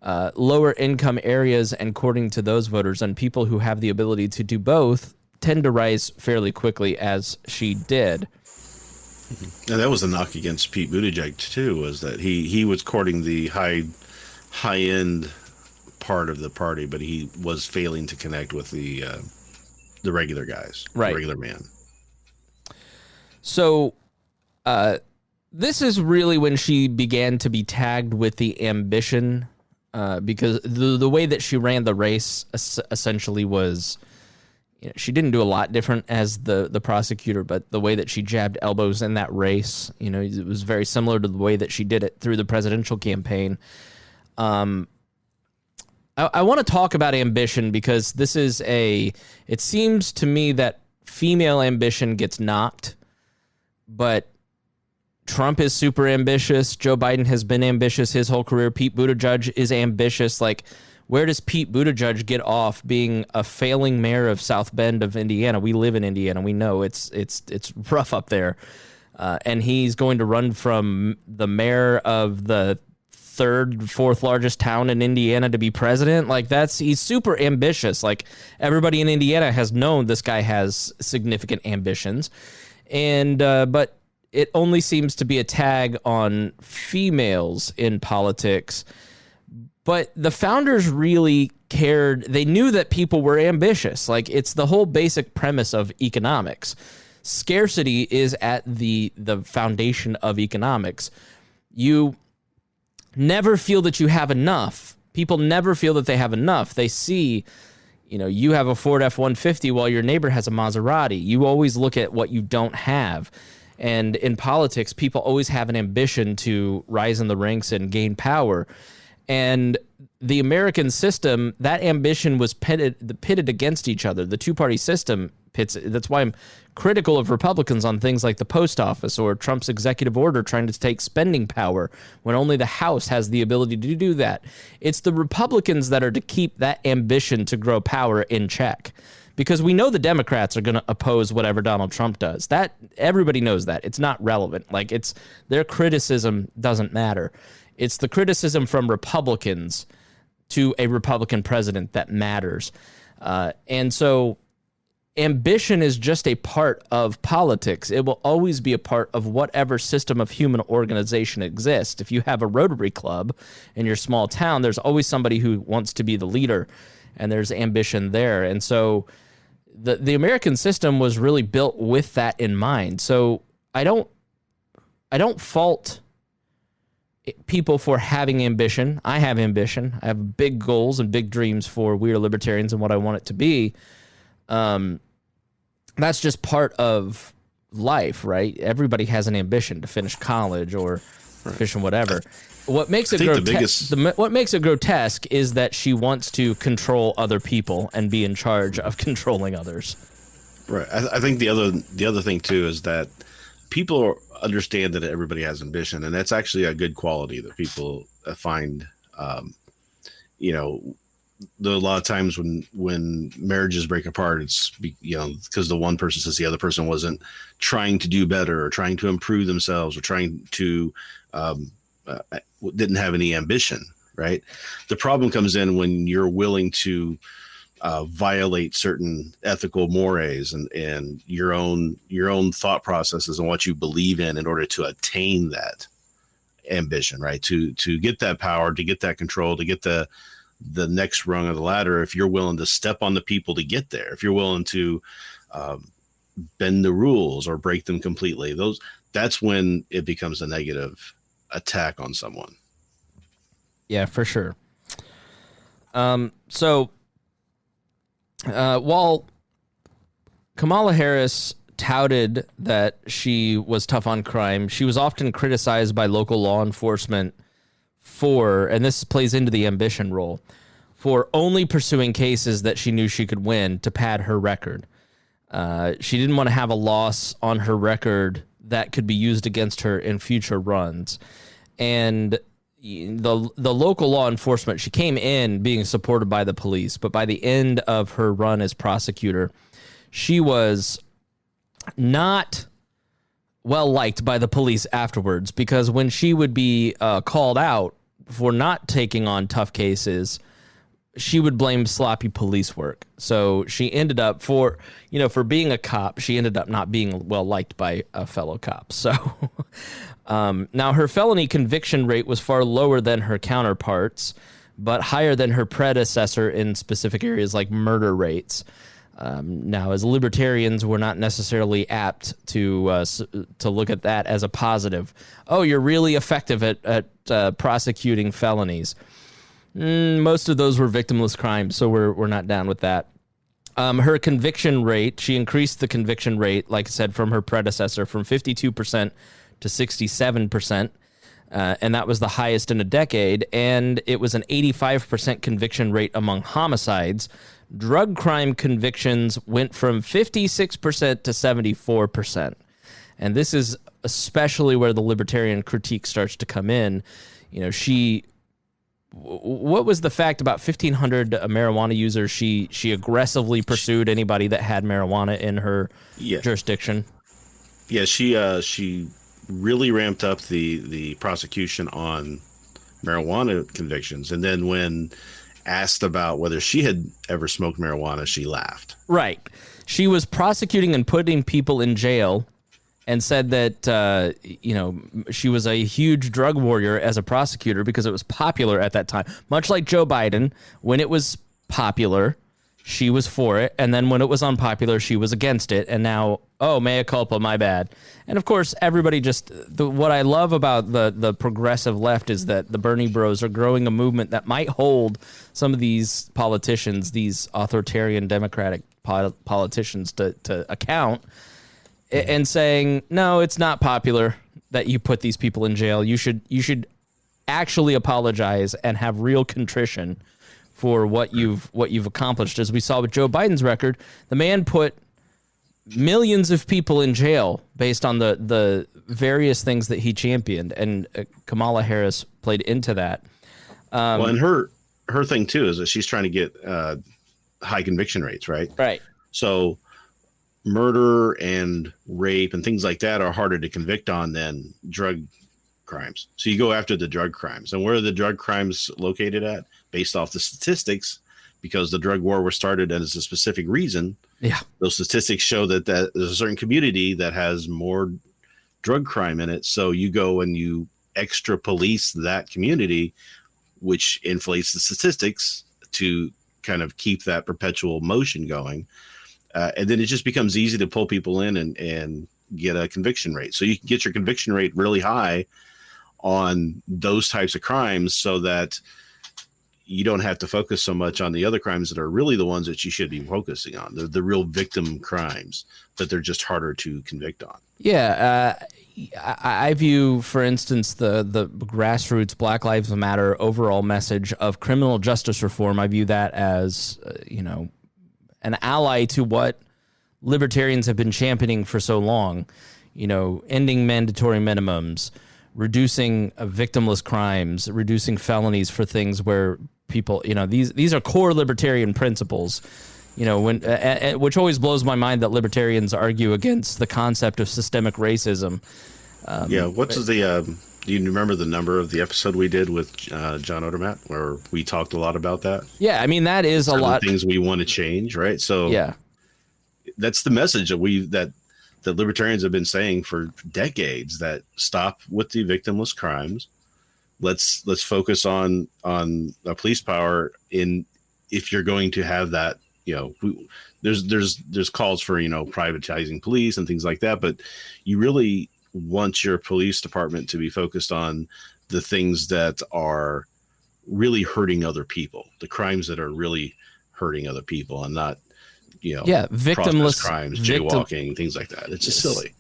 lower income areas and courting to those voters. And people who have the ability to do both tend to rise fairly quickly, as she did. And that was a knock against Pete Buttigieg, too, was that he was courting the high-end part of the party, but he was failing to connect with the regular guys, right? The regular man. So this is really when she began to be tagged with the ambition, because the way that she ran the race essentially was, she didn't do a lot different as the prosecutor, but the way that she jabbed elbows in that race, it was very similar to the way that she did it through the presidential campaign. I want to talk about ambition because it seems to me that female ambition gets knocked, but Trump is super ambitious. Joe Biden has been ambitious his whole career. Pete Buttigieg is ambitious. Like, where does Pete Buttigieg get off being a failing mayor of South Bend of Indiana? We live in Indiana. We know it's rough up there. And he's going to run from the mayor of the fourth largest town in Indiana to be president. Like, he's super ambitious. Like, everybody in Indiana has known this guy has significant ambitions. And, but it only seems to be a tag on females in politics. But the founders really cared. They knew that people were ambitious. Like, it's the whole basic premise of economics. Scarcity is at the foundation of economics. You never feel that you have enough. People never feel that they have enough. They see, you have a Ford F-150 while your neighbor has a Maserati. You always look at what you don't have. And in politics, people always have an ambition to rise in the ranks and gain power. And the American system, that ambition was pitted against each other. The two-party system pits. That's why I'm critical of Republicans on things like the post office or Trump's executive order trying to take spending power when only the House has the ability to do that. It's the Republicans that are to keep that ambition to grow power in check, because we know the Democrats are going to oppose whatever Donald Trump does. That everybody knows that. It's not relevant. Like, it's their criticism doesn't matter. It's the criticism from Republicans to a Republican president that matters. And so ambition is just a part of politics. It will always be a part of whatever system of human organization exists. If you have a Rotary Club in your small town, there's always somebody who wants to be the leader, and there's ambition there. And so the American system was really built with that in mind. So I don't fault people for having ambition. I have ambition. I have big goals and big dreams for We Are Libertarians and what I want it to be. That's just part of life, right? Everybody has an ambition to finish college or finish whatever. What makes it grotesque is that she wants to control other people and be in charge of controlling others. Right. I think the other thing too is that people understand that everybody has ambition, and that's actually a good quality that people find. a lot of times when marriages break apart, it's because the one person says the other person wasn't trying to do better or trying to improve themselves or trying to didn't have any ambition. Right. The problem comes in when you're willing to violate certain ethical mores and your own thought processes and what you believe in order to attain that ambition, right? To get that power, to get that control, to get the next rung of the ladder. If you're willing to step on the people to get there, if you're willing to bend the rules or break them completely, that's when it becomes a negative attack on someone. Yeah, for sure. So while Kamala Harris touted that she was tough on crime, she was often criticized by local law enforcement for, and this plays into the ambition role, for only pursuing cases that she knew she could win to pad her record. She didn't want to have a loss on her record that could be used against her in future runs. And the local law enforcement, she came in being supported by the police, but by the end of her run as prosecutor, she was not well liked by the police afterwards, because when she would be called out for not taking on tough cases, she would blame sloppy police work. So she ended up for being a cop, she ended up not being well liked by a fellow cop. So now her felony conviction rate was far lower than her counterparts, but higher than her predecessor in specific areas like murder rates. Now, as libertarians, we're not necessarily apt to look at that as a positive. Oh, you're really effective at prosecuting felonies. Most of those were victimless crimes, so we're not down with that. Her conviction rate, she increased the conviction rate, like I said, from her predecessor, from 52% to 67%, and that was the highest in a decade, and it was an 85% conviction rate among homicides. Drug crime convictions went from 56% to 74%. And this is especially where the libertarian critique starts to come in. What was the fact about 1,500 marijuana users? She aggressively pursued anybody that had marijuana in her jurisdiction. Yeah, she really ramped up the prosecution on marijuana convictions. And then when asked about whether she had ever smoked marijuana, she laughed. Right. She was prosecuting and putting people in jail and said that, she was a huge drug warrior as a prosecutor because it was popular at that time. Much like Joe Biden, when it was popular, she was for it. And then when it was unpopular, she was against it. And now, mea culpa, my bad. And of course, everybody what I love about the progressive left is that the Bernie bros are growing a movement that might hold some of these politicians, these authoritarian Democratic politicians to account, and saying, no, it's not popular that you put these people in jail. You should actually apologize and have real contrition for what you've accomplished. As we saw with Joe Biden's record, the man put millions of people in jail based on the various things that he championed, and Kamala Harris played into that. And her thing too is that she's trying to get high conviction rates, right? Right. So murder and rape and things like that are harder to convict on than drug crimes. So you go after the drug crimes. And where are the drug crimes located at? Based off the statistics, because the drug war was started as a specific reason. Yeah. Those statistics show that there's a certain community that has more drug crime in it. So you go and you extra police that community, which inflates the statistics to kind of keep that perpetual motion going. And then it just becomes easy to pull people in and get a conviction rate. So you can get your conviction rate really high on those types of crimes so that you don't have to focus so much on the other crimes that are really the ones that you should be focusing on, the real victim crimes, but they're just harder to convict on. Yeah. I view, for instance, the grassroots Black Lives Matter overall message of criminal justice reform. I view that as, an ally to what libertarians have been championing for so long, ending mandatory minimums, reducing victimless crimes, reducing felonies for things where people, these are core libertarian principles. Which always blows my mind that libertarians argue against the concept of systemic racism. Do you remember the number of the episode we did with John Odermatt, where we talked a lot about that? Yeah, I mean, that is a lot of things we want to change, right? So yeah, that's the message that libertarians have been saying for decades, that stop with the victimless crimes. Let's focus on police power if you're going to have that. There's calls for privatizing police and things like that, but you really want your police department to be focused on the things that are really hurting other people, the crimes that are really hurting other people, and not victimless crimes, jaywalking, things like that. It's just silly.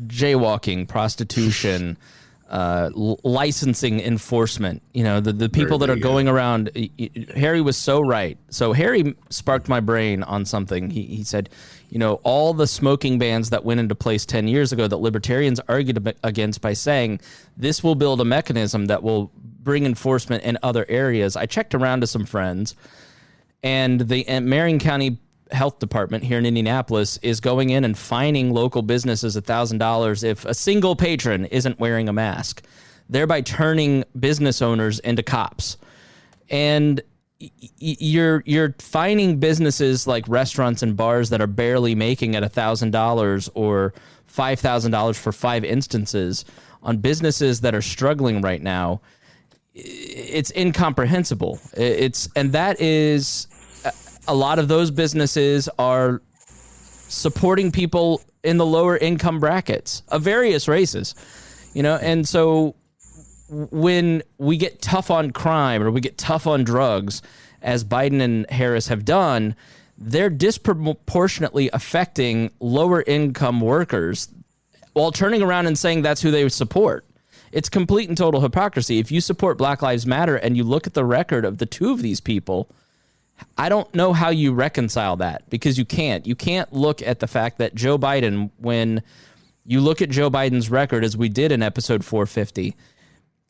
Jaywalking, prostitution, licensing enforcement, the people that are going around. Harry was so right. So Harry sparked my brain on something. He said, all the smoking bans that went into place 10 years ago that libertarians argued against by saying this will build a mechanism that will bring enforcement in other areas. I checked around to some friends, and the Marion County Health Department here in Indianapolis is going in and fining local businesses $1,000 if a single patron isn't wearing a mask, thereby turning business owners into cops. And you're fining businesses like restaurants and bars that are barely making at $1,000 or $5,000 for 5 instances on businesses that are struggling right now. It's incomprehensible. That is. A lot of those businesses are supporting people in the lower income brackets of various races, and so when we get tough on crime or we get tough on drugs, as Biden and Harris have done, they're disproportionately affecting lower income workers while turning around and saying that's who they support. It's complete and total hypocrisy. If you support Black Lives Matter and you look at the record of the two of these people, I don't know how you reconcile that, because you can't. You can't look at the fact that Joe Biden, when you look at Joe Biden's record, as we did in episode 450,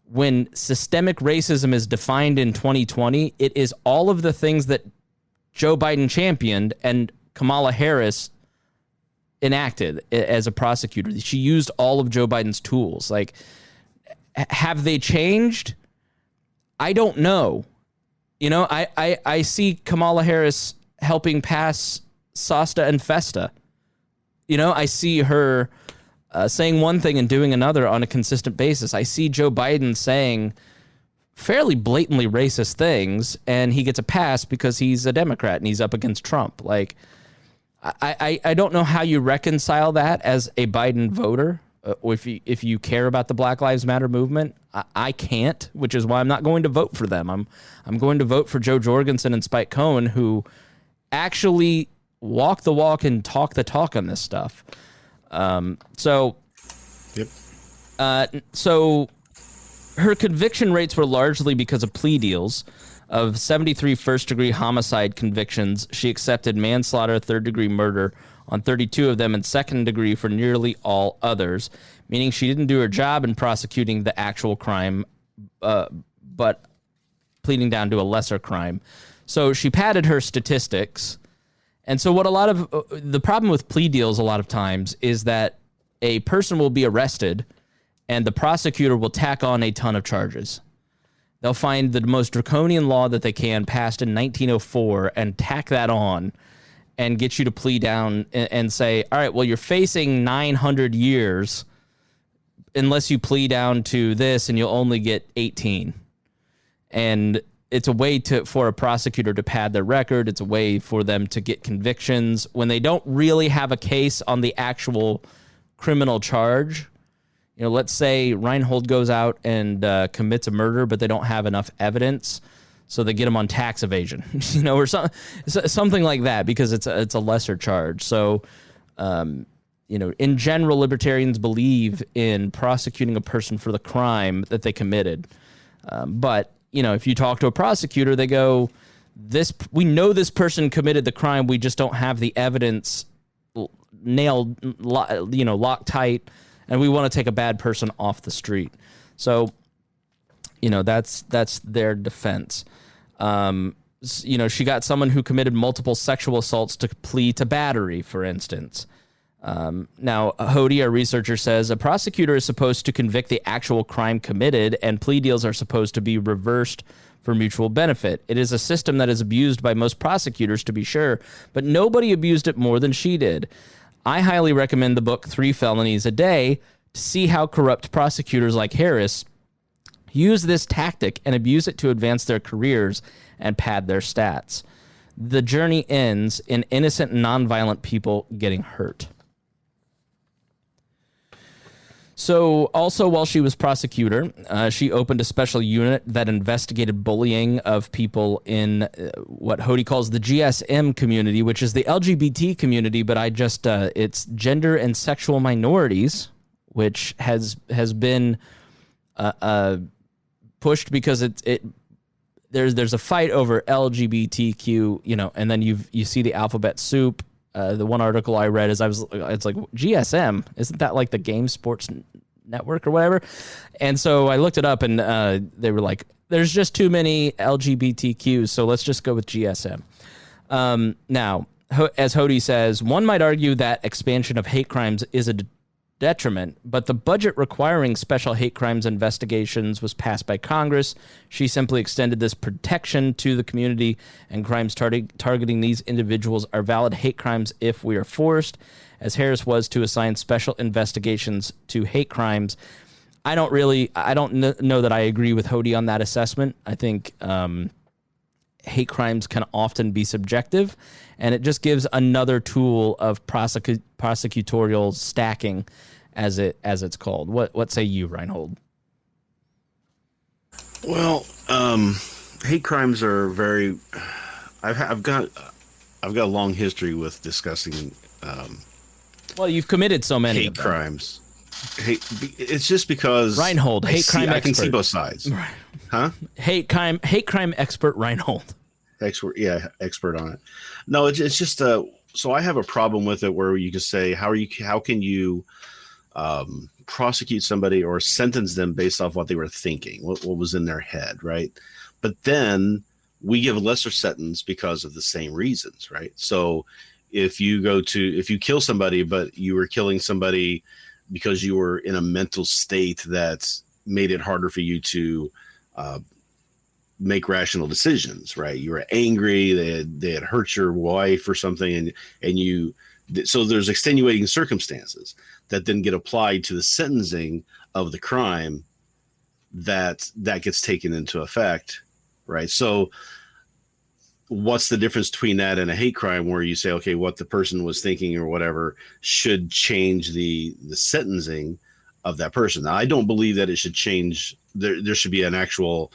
when systemic racism is defined in 2020, it is all of the things that Joe Biden championed and Kamala Harris enacted as a prosecutor. She used all of Joe Biden's tools. Like, have they changed? I don't know. I see Kamala Harris helping pass SOSTA and FESTA. I see her saying one thing and doing another on a consistent basis. I see Joe Biden saying fairly blatantly racist things, and he gets a pass because he's a Democrat and he's up against Trump. Like, I don't know how you reconcile that as a Biden voter. If you care about the Black Lives Matter movement, I can't, which is why I'm not going to vote for them. I'm going to vote for Joe Jorgensen and Spike Cohen, who actually walk the walk and talk the talk on this stuff. So her conviction rates were largely because of plea deals. Of 73 first-degree homicide convictions, she accepted manslaughter, third-degree murder on 32 of them, and second degree for nearly all others, meaning she didn't do her job in prosecuting the actual crime, but pleading down to a lesser crime. So she padded her statistics. And so what the problem with plea deals a lot of times is that a person will be arrested and the prosecutor will tack on a ton of charges. They'll find the most draconian law that they can, passed in 1904, and tack that on and get you to plea down and say, all right, well, you're facing 900 years unless you plea down to this, and you'll only get 18. And it's a way for a prosecutor to pad their record. It's a way for them to get convictions when they don't really have a case on the actual criminal charge. Let's say Rhinehold goes out and commits a murder, but they don't have enough evidence, so they get him on tax evasion, or something like that, because it's a lesser charge. So, in general, libertarians believe in prosecuting a person for the crime that they committed. But if you talk to a prosecutor, they go, we know this person committed the crime. We just don't have the evidence nailed, locked tight. And we want to take a bad person off the street. So, that's their defense. She got someone who committed multiple sexual assaults to plea to battery, for instance. Now, Hody, our researcher, says a prosecutor is supposed to convict the actual crime committed, and plea deals are supposed to be reversed for mutual benefit. It is a system that is abused by most prosecutors, to be sure, but nobody abused it more than she did. I highly recommend the book 3 Felonies a Day to see how corrupt prosecutors like Harris use this tactic and abuse it to advance their careers and pad their stats. The journey ends in innocent, nonviolent people getting hurt. So also while she was prosecutor, she opened a special unit that investigated bullying of people in what Hody calls the GSM community, which is the LGBT community, but it's gender and sexual minorities, which has been pushed because there's a fight over LGBTQ, and then you see the alphabet soup. The one article I read it's like GSM, isn't that like the Game Sports Network or whatever? And so I looked it up, and they were like, there's just too many LGBTQs, so let's just go with GSM. Now, as Hody says, one might argue that expansion of hate crimes is a detriment, but the budget requiring special hate crimes investigations was passed by Congress. She simply extended this protection to the community, and crimes targeting these individuals are valid hate crimes if we are forced, as Harris was to assign special investigations to hate crimes. I don't know that I agree with Hody on that assessment. I think hate crimes can often be subjective, and it just gives another tool of prosecutorial stacking, as it's called. What say you, Rhinehold? Well, hate crimes are very. I've got a long history with discussing. Well, you've committed so many hate crimes. It's just because Rhinehold, crime expert. I can see both sides. Right. Huh? Hate crime expert Rhinehold. Expert on it. No, it's just so I have a problem with it where you can say how can you prosecute somebody or sentence them based off what they were thinking, what was in their head, right? But then we give a lesser sentence because of the same reasons, right? So if you kill somebody, but you were killing somebody because you were in a mental state that made it harder for you to make rational decisions, right? You were angry, they had hurt your wife or something, so there's extenuating circumstances that then get applied to the sentencing of the crime that gets taken into effect, right? So what's the difference between that and a hate crime where you say, okay, what the person was thinking or whatever should change the sentencing of that person? Now, I don't believe that it should change. There should be an actual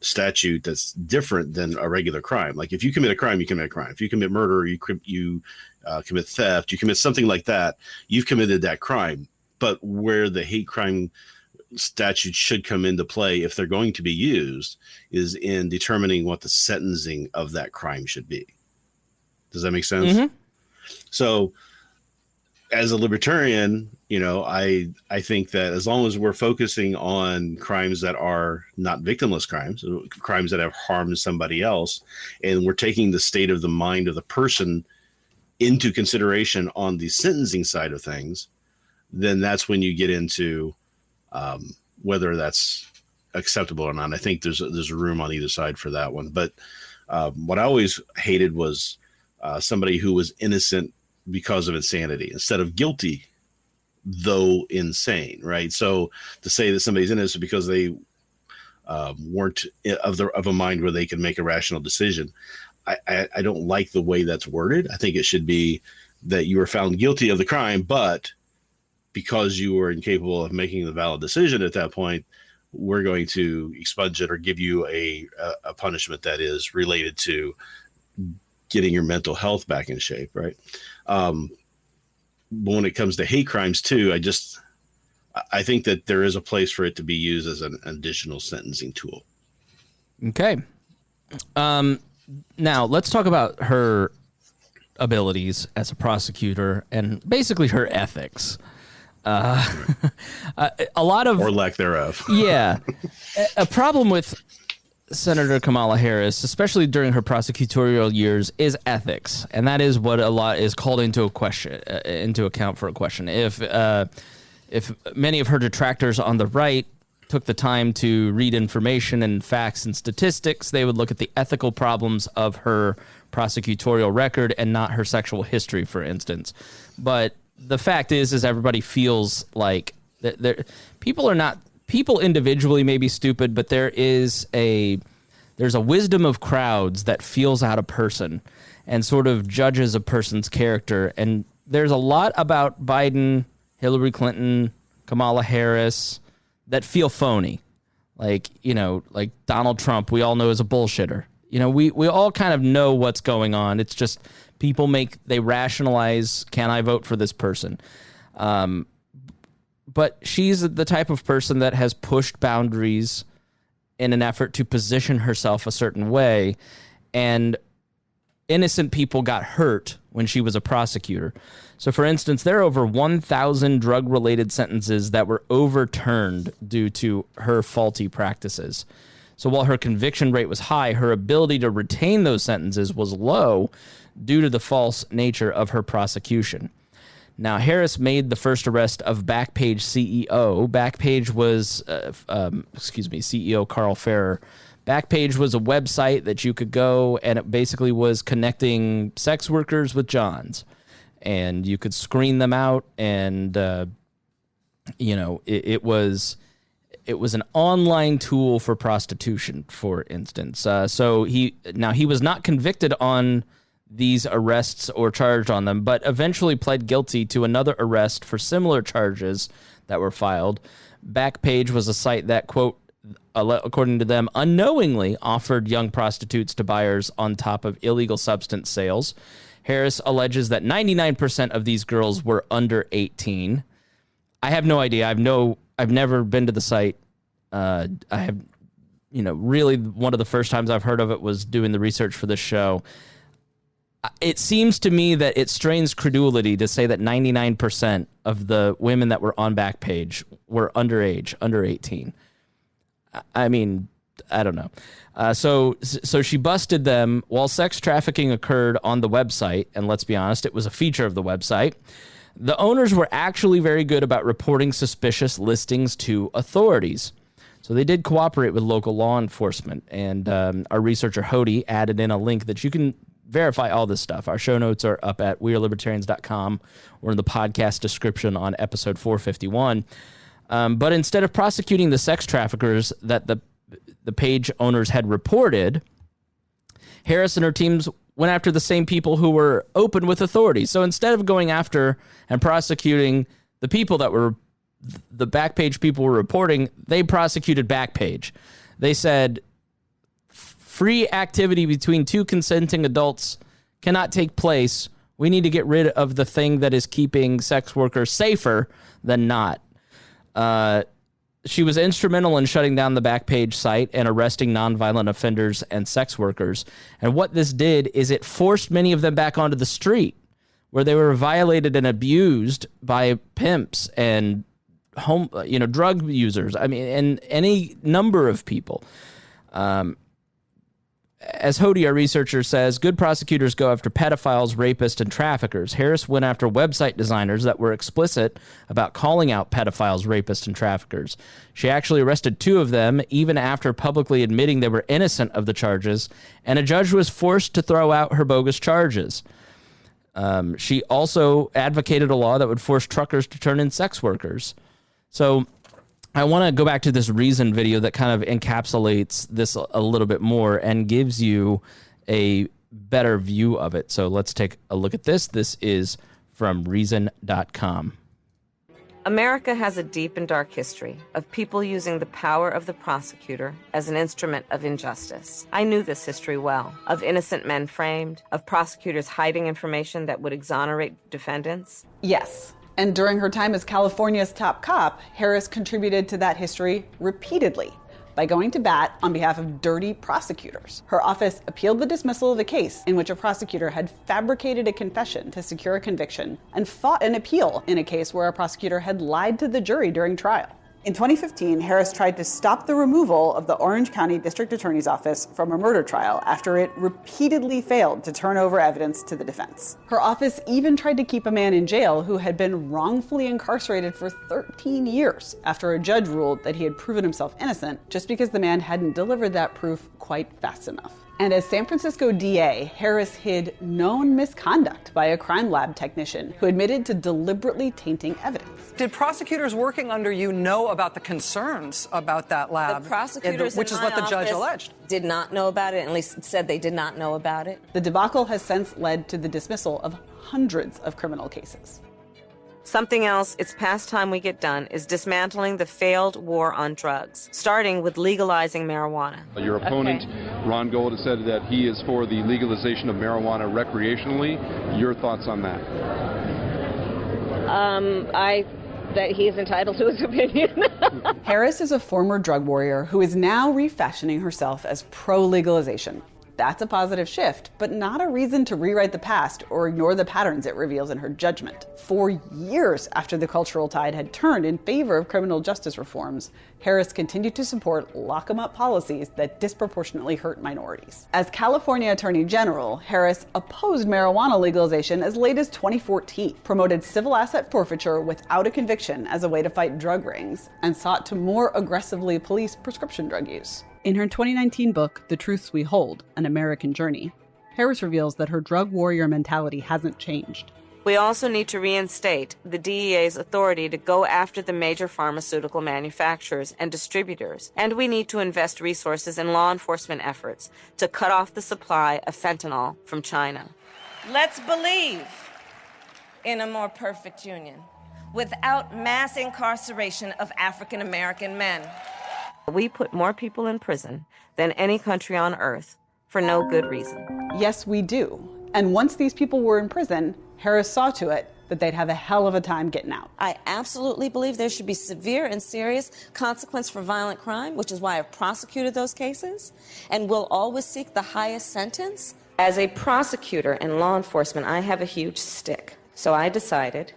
statute that's different than a regular crime. Like if you commit a crime, you commit a crime. If you commit murder, you commit theft, you commit something like that, you've committed that crime. But where the hate crime statute should come into play, if they're going to be used, is in determining what the sentencing of that crime should be. Does that make sense? Mm-hmm. So as a libertarian, I think that as long as we're focusing on crimes that are not victimless crimes that have harmed somebody else, and we're taking the state of the mind of the person into consideration on the sentencing side of things, then that's when you get into whether that's acceptable or not. I think there's a room on either side for that one. But what I always hated was somebody who was innocent because of insanity instead of guilty though insane, right? So to say that somebody's innocent because they weren't of a mind where they can make a rational decision, I don't like the way that's worded. I think it should be that you were found guilty of the crime, but because you were incapable of making the valid decision at that point, we're going to expunge it or give you a punishment that is related to getting your mental health back in shape, right? But when it comes to hate crimes too, I think that there is a place for it to be used as an additional sentencing tool. Okay. Now let's talk about her abilities as a prosecutor and basically her ethics. A lot of... Or lack thereof. Yeah. A problem with Senator Kamala Harris, especially during her prosecutorial years, is ethics, and that is what a lot is called into account for a question. If many of her detractors on the right took the time to read information and facts and statistics, they would look at the ethical problems of her prosecutorial record and not her sexual history, for instance. But the fact is everybody feels like people individually may be stupid, but there's a wisdom of crowds that feels out a person and sort of judges a person's character. And there's a lot about Biden, Hillary Clinton, Kamala Harris that feel phony. Like Donald Trump, we all know is a bullshitter. We all kind of know what's going on. It's just people they rationalize, can I vote for this person? But she's the type of person that has pushed boundaries in an effort to position herself a certain way, and innocent people got hurt when she was a prosecutor. So, for instance, there are over 1,000 drug-related sentences that were overturned due to her faulty practices. So while her conviction rate was high, her ability to retain those sentences was low due to the false nature of her prosecution. Now, Harris made the first arrest of Backpage CEO. Backpage was, CEO Carl Ferrer. Backpage was a website that you could go, and it basically was connecting sex workers with Johns. And you could screen them out, and, it was an online tool for prostitution, for instance. So he was not convicted on these arrests or charged on them, but eventually pled guilty to another arrest for similar charges that were filed. Backpage was a site that, quote, according to them, unknowingly offered young prostitutes to buyers on top of illegal substance sales. Harris alleges that 99% of these girls were under 18. I have no idea. I've never been to the site. I have, really one of the first times I've heard of it was doing the research for this show. It seems to me that it strains credulity to say that 99% of the women that were on Backpage were underage, under 18. I mean, I don't know. So she busted them while sex trafficking occurred on the website. And let's be honest, it was a feature of the website. The owners were actually very good about reporting suspicious listings to authorities. So they did cooperate with local law enforcement. And our researcher, Hody, added in a link that you can verify all this stuff. Our show notes are up at wearelibertarians.com or in the podcast description on episode 451. But instead of prosecuting the sex traffickers that the page owners had reported, Harris and her teams went after the same people who were open with authorities. So instead of going after and prosecuting the people that were the Backpage people were reporting, they prosecuted Backpage. They said free activity between two consenting adults cannot take place. We need to get rid of the thing that is keeping sex workers safer than not. She was instrumental in shutting down the Backpage site and arresting nonviolent offenders and sex workers. And what this did is it forced many of them back onto the street where they were violated and abused by pimps and drug users. I mean, and any number of people. As Hody, our researcher, says, good prosecutors go after pedophiles, rapists, and traffickers. Harris went after website designers that were explicit about calling out pedophiles, rapists, and traffickers. She actually arrested 2 of them, even after publicly admitting they were innocent of the charges, and a judge was forced to throw out her bogus charges. She also advocated a law that would force truckers to turn in sex workers. So I want to go back to this Reason video that kind of encapsulates this a little bit more and gives you a better view of it. So let's take a look at this. This is from Reason.com. America has a deep and dark history of people using the power of the prosecutor as an instrument of injustice. I knew this history well, of innocent men framed, of prosecutors hiding information that would exonerate defendants. Yes. And during her time as California's top cop, Harris contributed to that history repeatedly. by going to bat on behalf of dirty prosecutors. Her office appealed the dismissal of a case in which a prosecutor had fabricated a confession to secure a conviction and fought an appeal in a case where a prosecutor had lied to the jury during trial. In 2015, Harris tried to stop the removal of the Orange County District Attorney's Office from a murder trial after it repeatedly failed to turn over evidence to the defense. Her office even tried to keep a man in jail who had been wrongfully incarcerated for 13 years after a judge ruled that he had proven himself innocent just because the man hadn't delivered that proof quite fast enough. And as San Francisco DA, Harris hid known misconduct by a crime lab technician who admitted to deliberately tainting evidence. Did prosecutors working under you know about the concerns about that lab? The prosecutors which is what the judge alleged. Did not know about it, at least said they did not know about it. The debacle has since led to the dismissal of hundreds of criminal cases. Something else it's past time we get done is dismantling the failed war on drugs, starting with legalizing marijuana. Your opponent, Ron Gold, has said that he is for the legalization of marijuana recreationally. Your thoughts on that? That he is entitled to his opinion. Harris is a former drug warrior who is now refashioning herself as pro-legalization. That's a positive shift, but not a reason to rewrite the past or ignore the patterns it reveals in her judgment. 4 years after the cultural tide had turned in favor of criminal justice reforms, Harris continued to support lock-em-up policies that disproportionately hurt minorities. As California Attorney General, Harris opposed marijuana legalization as late as 2014, promoted civil asset forfeiture without a conviction as a way to fight drug rings, and sought to more aggressively police prescription drug use. In her 2019 book, The Truths We Hold, An American Journey, Harris reveals that her drug warrior mentality hasn't changed. We also need to reinstate the DEA's authority to go after the major pharmaceutical manufacturers and distributors, and we need to invest resources in law enforcement efforts to cut off the supply of fentanyl from China. Let's believe in a more perfect union without mass incarceration of African American men. We put more people in prison than any country on earth for no good reason. Yes, we do. And once these people were in prison, Harris saw to it that they'd have a hell of a time getting out. I absolutely believe there should be severe and serious consequence for violent crime, which is why I've prosecuted those cases, and will always seek the highest sentence. As a prosecutor in law enforcement, I have a huge stick. So I decided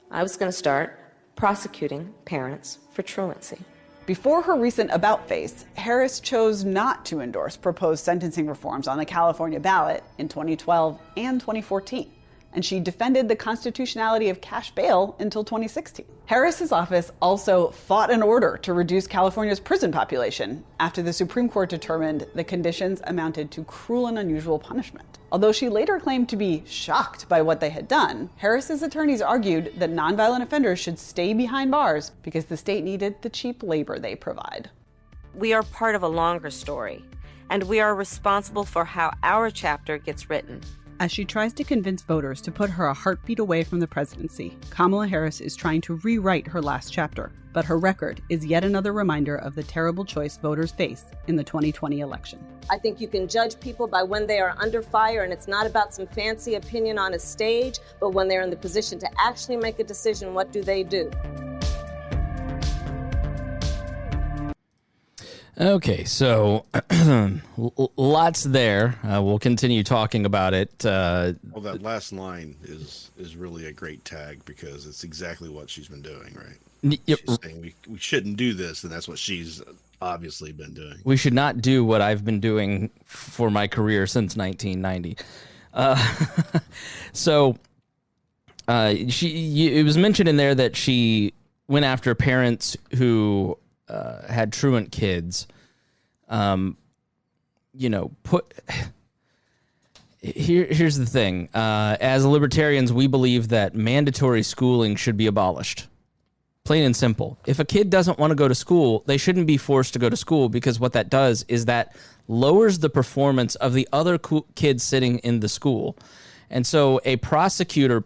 I was going to start prosecuting parents for truancy. Before her recent about face, Harris chose not to endorse proposed sentencing reforms on the California ballot in 2012 and 2014, and she defended the constitutionality of cash bail until 2016. Harris's office also fought an order to reduce California's prison population after the Supreme Court determined the conditions amounted to cruel and unusual punishment. Although she later claimed to be shocked by what they had done, Harris's attorneys argued that nonviolent offenders should stay behind bars because the state needed the cheap labor they provide. We are part of a longer story, and we are responsible for how our chapter gets written. As she tries to convince voters to put her a heartbeat away from the presidency, Kamala Harris is trying to rewrite her last chapter. But her record is yet another reminder of the terrible choice voters face in the 2020 election. I think you can judge people by when they are under fire, and it's not about some fancy opinion on a stage, but when they're in the position to actually make a decision, what do they do? Okay, so lots there. We'll continue talking about it. Well, that last line is really a great tag because it's exactly what she's been doing, right? Yep. She's saying we shouldn't do this, and that's what she's obviously been doing. We should not do what I've been doing for my career since 1990. It was mentioned in there that she went after parents who had truant kids. Here's the thing. As libertarians, we believe that mandatory schooling should be abolished. Plain and simple. If a kid doesn't want to go to school, they shouldn't be forced to go to school, because what that does is that lowers the performance of the other kids sitting in the school. And so a prosecutor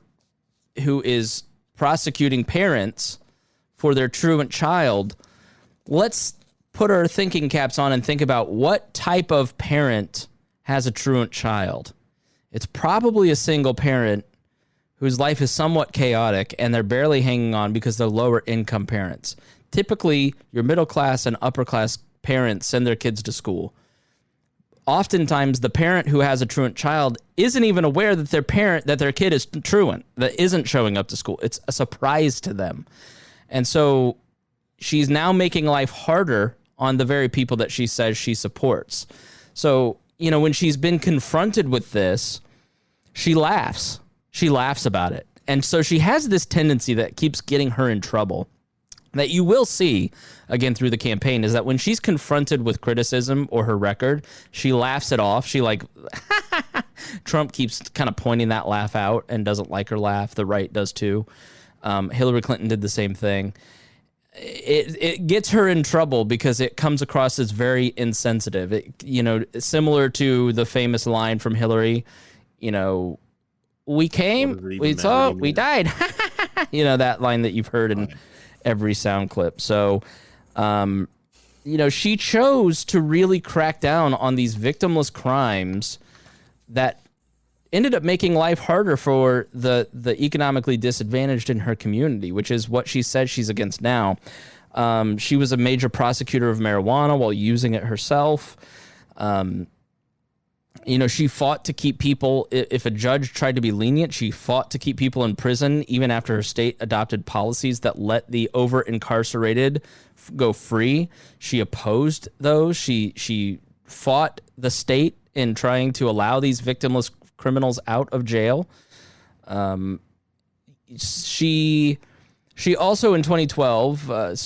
who is prosecuting parents for their truant child, let's put our thinking caps on and think about what type of parent has a truant child. It's probably a single parent whose life is somewhat chaotic and they're barely hanging on because they're lower income parents. Typically, your middle class and upper class parents send their kids to school, oftentimes the parent who has a truant child isn't even aware that their kid is truant, that isn't showing up to school. It's a surprise to them. And so she's now making life harder on the very people that she says she supports. So, when she's been confronted with this, she laughs. She laughs about it. And so she has this tendency that keeps getting her in trouble that you will see again through the campaign, is that when she's confronted with criticism or her record, she laughs it off. She Trump keeps kind of pointing that laugh out and doesn't like her laugh. The right does too. Hillary Clinton did the same thing. It gets her in trouble because it comes across as very insensitive. Similar to the famous line from Hillary, we came, we saw, we died. That line that you've heard in every sound clip. So, she chose to really crack down on these victimless crimes that ended up making life harder for the economically disadvantaged in her community, which is what she says she's against now. She was a major prosecutor of marijuana while using it herself. She fought to keep people, if a judge tried to be lenient, she fought to keep people in prison even after her state adopted policies that let the over-incarcerated go free. She opposed those. She fought the state in trying to allow these victimless criminals out of jail. She also in 2012,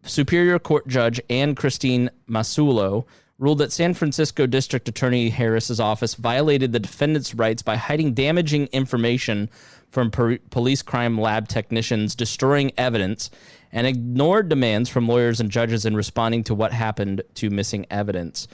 Superior Court Judge Ann Christine Masulo ruled that San Francisco District Attorney Harris's office violated the defendant's rights by hiding damaging information from police crime lab technicians, destroying evidence, and ignored demands from lawyers and judges in responding to what happened to missing evidence.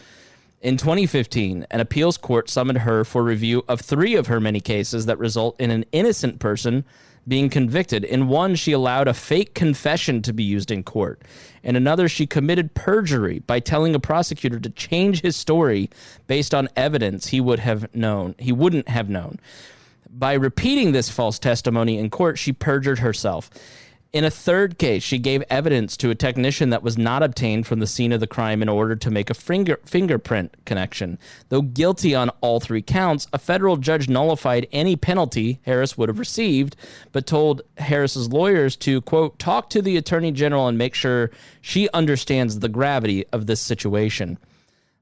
In 2015, an appeals court summoned her for review of 3 of her many cases that result in an innocent person being convicted. In one, she allowed a fake confession to be used in court. In another, she committed perjury by telling a prosecutor to change his story based on evidence he wouldn't have known. By repeating this false testimony in court, she perjured herself. In a third case, she gave evidence to a technician that was not obtained from the scene of the crime in order to make a fingerprint connection. Though guilty on all 3 counts, a federal judge nullified any penalty Harris would have received, but told Harris's lawyers to, quote, talk to the attorney general and make sure she understands the gravity of this situation.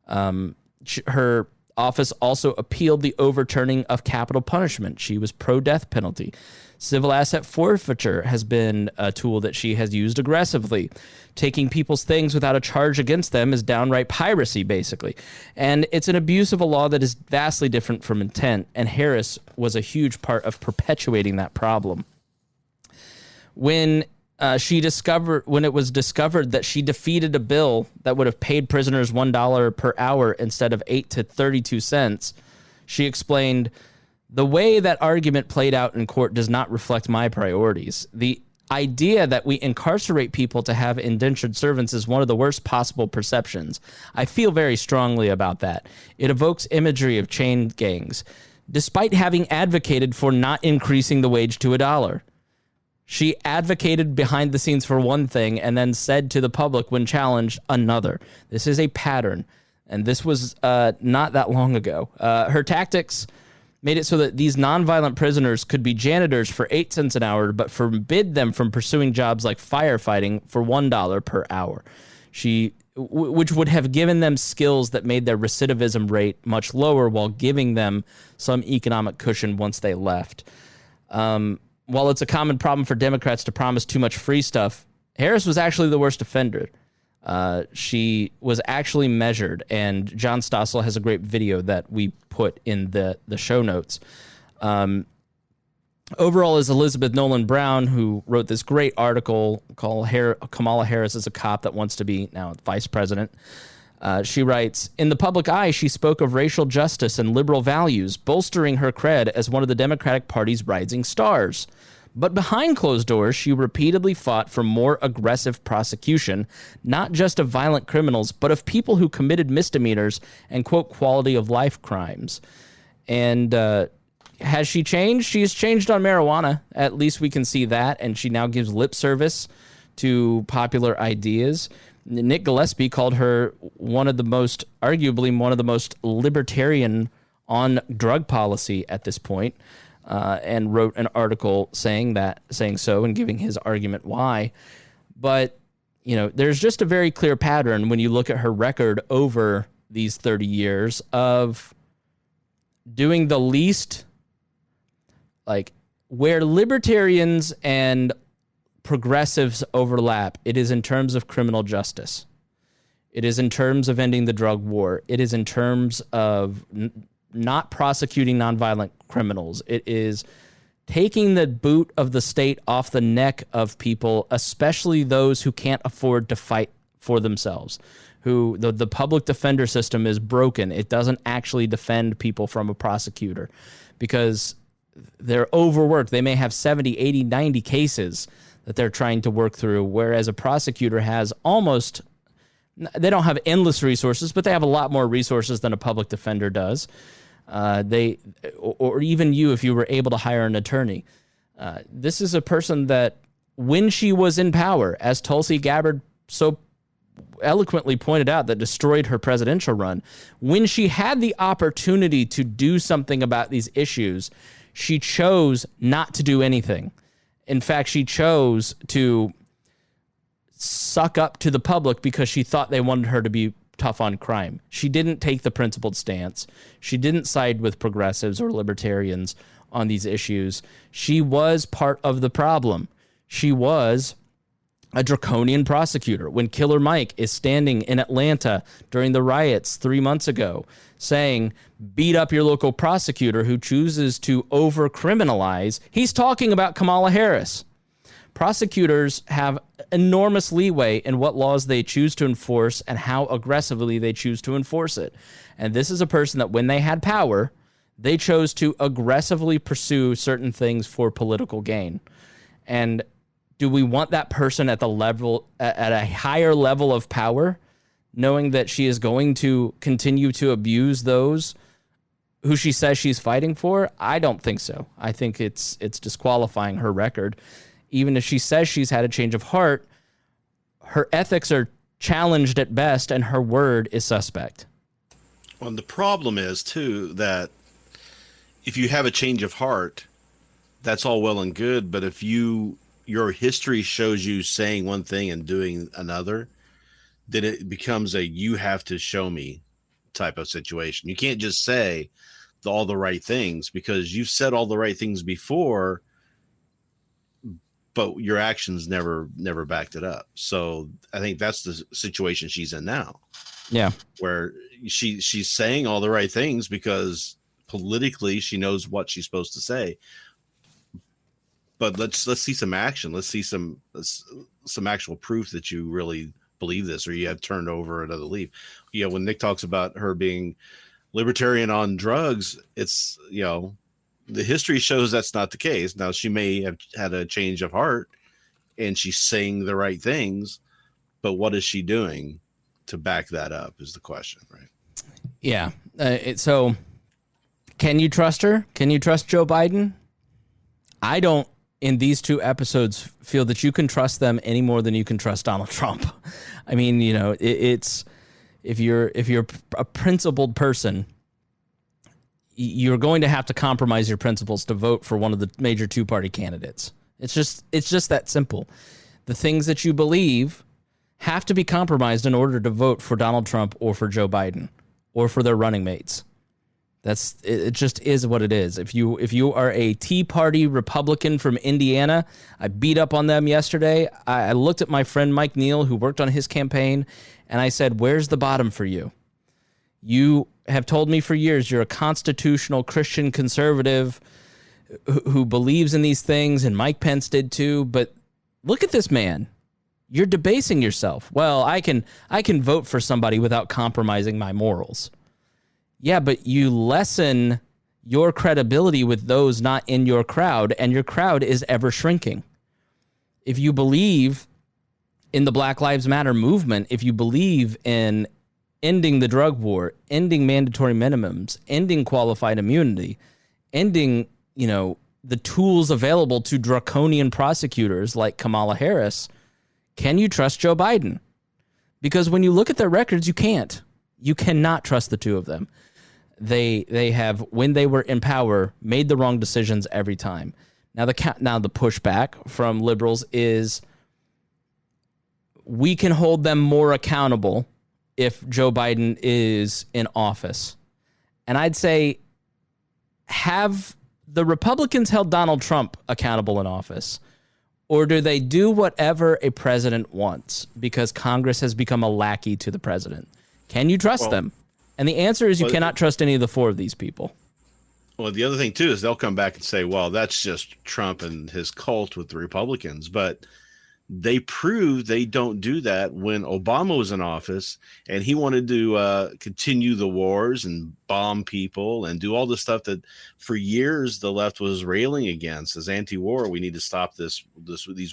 Her office also appealed the overturning of capital punishment. She was pro-death penalty. Civil asset forfeiture has been a tool that she has used aggressively. Taking people's things without a charge against them is downright piracy, basically. And it's an abuse of a law that is vastly different from intent, and Harris was a huge part of perpetuating that problem. When it was discovered that she defeated a bill that would have paid prisoners $1 per hour instead of 8 to 32 cents, she explained, the way that argument played out in court does not reflect my priorities. The idea that we incarcerate people to have indentured servants is one of the worst possible perceptions. I feel very strongly about that. It evokes imagery of chain gangs, despite having advocated for not increasing the wage to $1. She advocated behind the scenes for one thing and then said to the public when challenged another. This is a pattern, and this was not that long ago. Her tactics made it so that these nonviolent prisoners could be janitors for 8 cents an hour, but forbid them from pursuing jobs like firefighting for $1 per hour. Which would have given them skills that made their recidivism rate much lower while giving them some economic cushion once they left. While it's a common problem for Democrats to promise too much free stuff, Harris was actually the worst offender. She was actually measured, and John Stossel has a great video that we put in the show notes. Overall is Elizabeth Nolan Brown, who wrote this great article called Kamala Harris is a Cop That Wants to Be Now Vice President. She writes, in the public eye, she spoke of racial justice and liberal values, bolstering her cred as one of the Democratic Party's rising stars. But behind closed doors, she repeatedly fought for more aggressive prosecution, not just of violent criminals, but of people who committed misdemeanors and, quote, quality of life crimes. And has she changed? She's changed on marijuana. At least we can see that. And she now gives lip service to popular ideas. Nick Gillespie called her arguably one of the most libertarian on drug policy at this point, and wrote an article saying so and giving his argument why. But, there's just a very clear pattern when you look at her record over these 30 years of doing the least, like, where libertarians and progressives overlap, it is in terms of criminal justice. It is in terms of ending the drug war. It is in terms of not prosecuting nonviolent criminals. It is taking the boot of the state off the neck of people, especially those who can't afford to fight for themselves, who the public defender system is broken. It doesn't actually defend people from a prosecutor because they're overworked. They may have 70, 80, 90 cases that they're trying to work through, whereas a prosecutor has they don't have endless resources, but they have a lot more resources than a public defender does. Or even you, if you were able to hire an attorney. This is a person that, when she was in power, as Tulsi Gabbard so eloquently pointed out, that destroyed her presidential run, when she had the opportunity to do something about these issues, she chose not to do anything. In fact, she chose to suck up to the public because she thought they wanted her to be tough on crime. She didn't take the principled stance. She didn't side with progressives or libertarians on these issues. She was part of the problem. She was a draconian prosecutor. When Killer Mike is standing in Atlanta during the riots 3 months ago saying, beat up your local prosecutor who chooses to over-criminalize, he's talking about Kamala Harris. Prosecutors have enormous leeway in what laws they choose to enforce and how aggressively they choose to enforce it. And this is a person that, when they had power, they chose to aggressively pursue certain things for political gain. And do we want that person at a higher level of power, knowing that she is going to continue to abuse those who she says she's fighting for? I don't think so. I think it's disqualifying her record. Even if she says she's had a change of heart, her ethics are challenged at best, and her word is suspect. Well, the problem is, too, that if you have a change of heart, that's all well and good. But if your history shows you saying one thing and doing another, then it becomes a you have to show me type of situation. You can't just say all the right things because you've said all the right things before, but your actions never backed it up. So I think that's the situation she's in now. Yeah. Where she's saying all the right things because politically she knows what she's supposed to say. But let's see some action. Let's see some actual proof that you really believe this, or you have turned over another leaf. When Nick talks about her being libertarian on drugs, it's, the history shows that's not the case. Now, she may have had a change of heart and she's saying the right things, but what is she doing to back that up is the question, right? Yeah. So can you trust her? Can you trust Joe Biden? I don't, in these two episodes, feel that you can trust them any more than you can trust Donald Trump. I mean, it's if you're a principled person, you're going to have to compromise your principles to vote for one of the major two-party candidates. It's just that simple. The things that you believe have to be compromised in order to vote for Donald Trump or for Joe Biden or for their running mates. It just is what it is. If you are a Tea Party Republican from Indiana, I beat up on them yesterday. I looked at my friend Mike Neal, who worked on his campaign, and I said, where's the bottom for you? You have told me for years you're a constitutional Christian conservative who believes in these things, and Mike Pence did too, but look at this man. You're debasing yourself. Well, I can vote for somebody without compromising my morals. Yeah, but you lessen your credibility with those not in your crowd, and your crowd is ever shrinking. If you believe in the Black Lives Matter movement, if you believe in ending the drug war, ending mandatory minimums, ending qualified immunity, ending, the tools available to draconian prosecutors like Kamala Harris, can you trust Joe Biden? because when you look at their records, you cannot trust the two of them. They have, when they were in power, made the wrong decisions every time. Now the pushback from liberals is we can hold them more accountable if Joe Biden is in office. And I'd say, have the Republicans held Donald Trump accountable in office? Or do they do whatever a president wants because Congress has become a lackey to the president? Can you trust them? And the answer is you cannot trust any of the four of these people. Well, the other thing, too, is they'll come back and say, well, that's just Trump and his cult with the Republicans. But they proved they don't do that when Obama was in office and he wanted to continue the wars and bomb people and do all the stuff that for years the left was railing against as anti-war. We need to stop these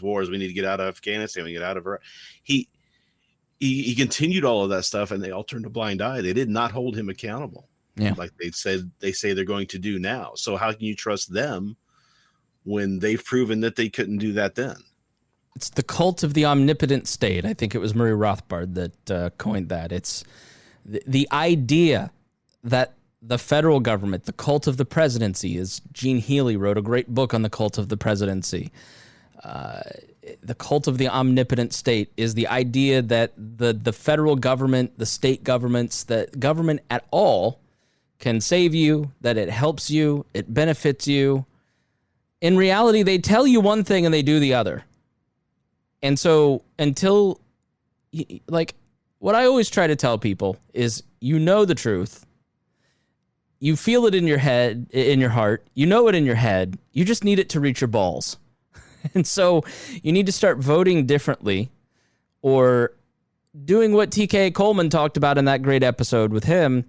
wars. We need to get out of Afghanistan. We get out of Iraq. He continued all of that stuff, and they all turned a blind eye. They did not hold him accountable, like they say they're going to do now. So how can you trust them when they've proven that they couldn't do that then? It's the cult of the omnipotent state. I think it was Murray Rothbard that coined that. It's the idea that the federal government, the cult of the presidency, as Gene Healy wrote a great book on the cult of the presidency. The cult of the omnipotent state is the idea that the federal government, the state governments, the government at all can save you, that it helps you, it benefits you. In reality, they tell you one thing and they do the other. And so until, like, what I always try to tell people is, you know the truth. You feel it in your head, in your heart. You know it in your head. You just need it to reach your balls. And so you need to start voting differently, or doing what TK Coleman talked about in that great episode with him,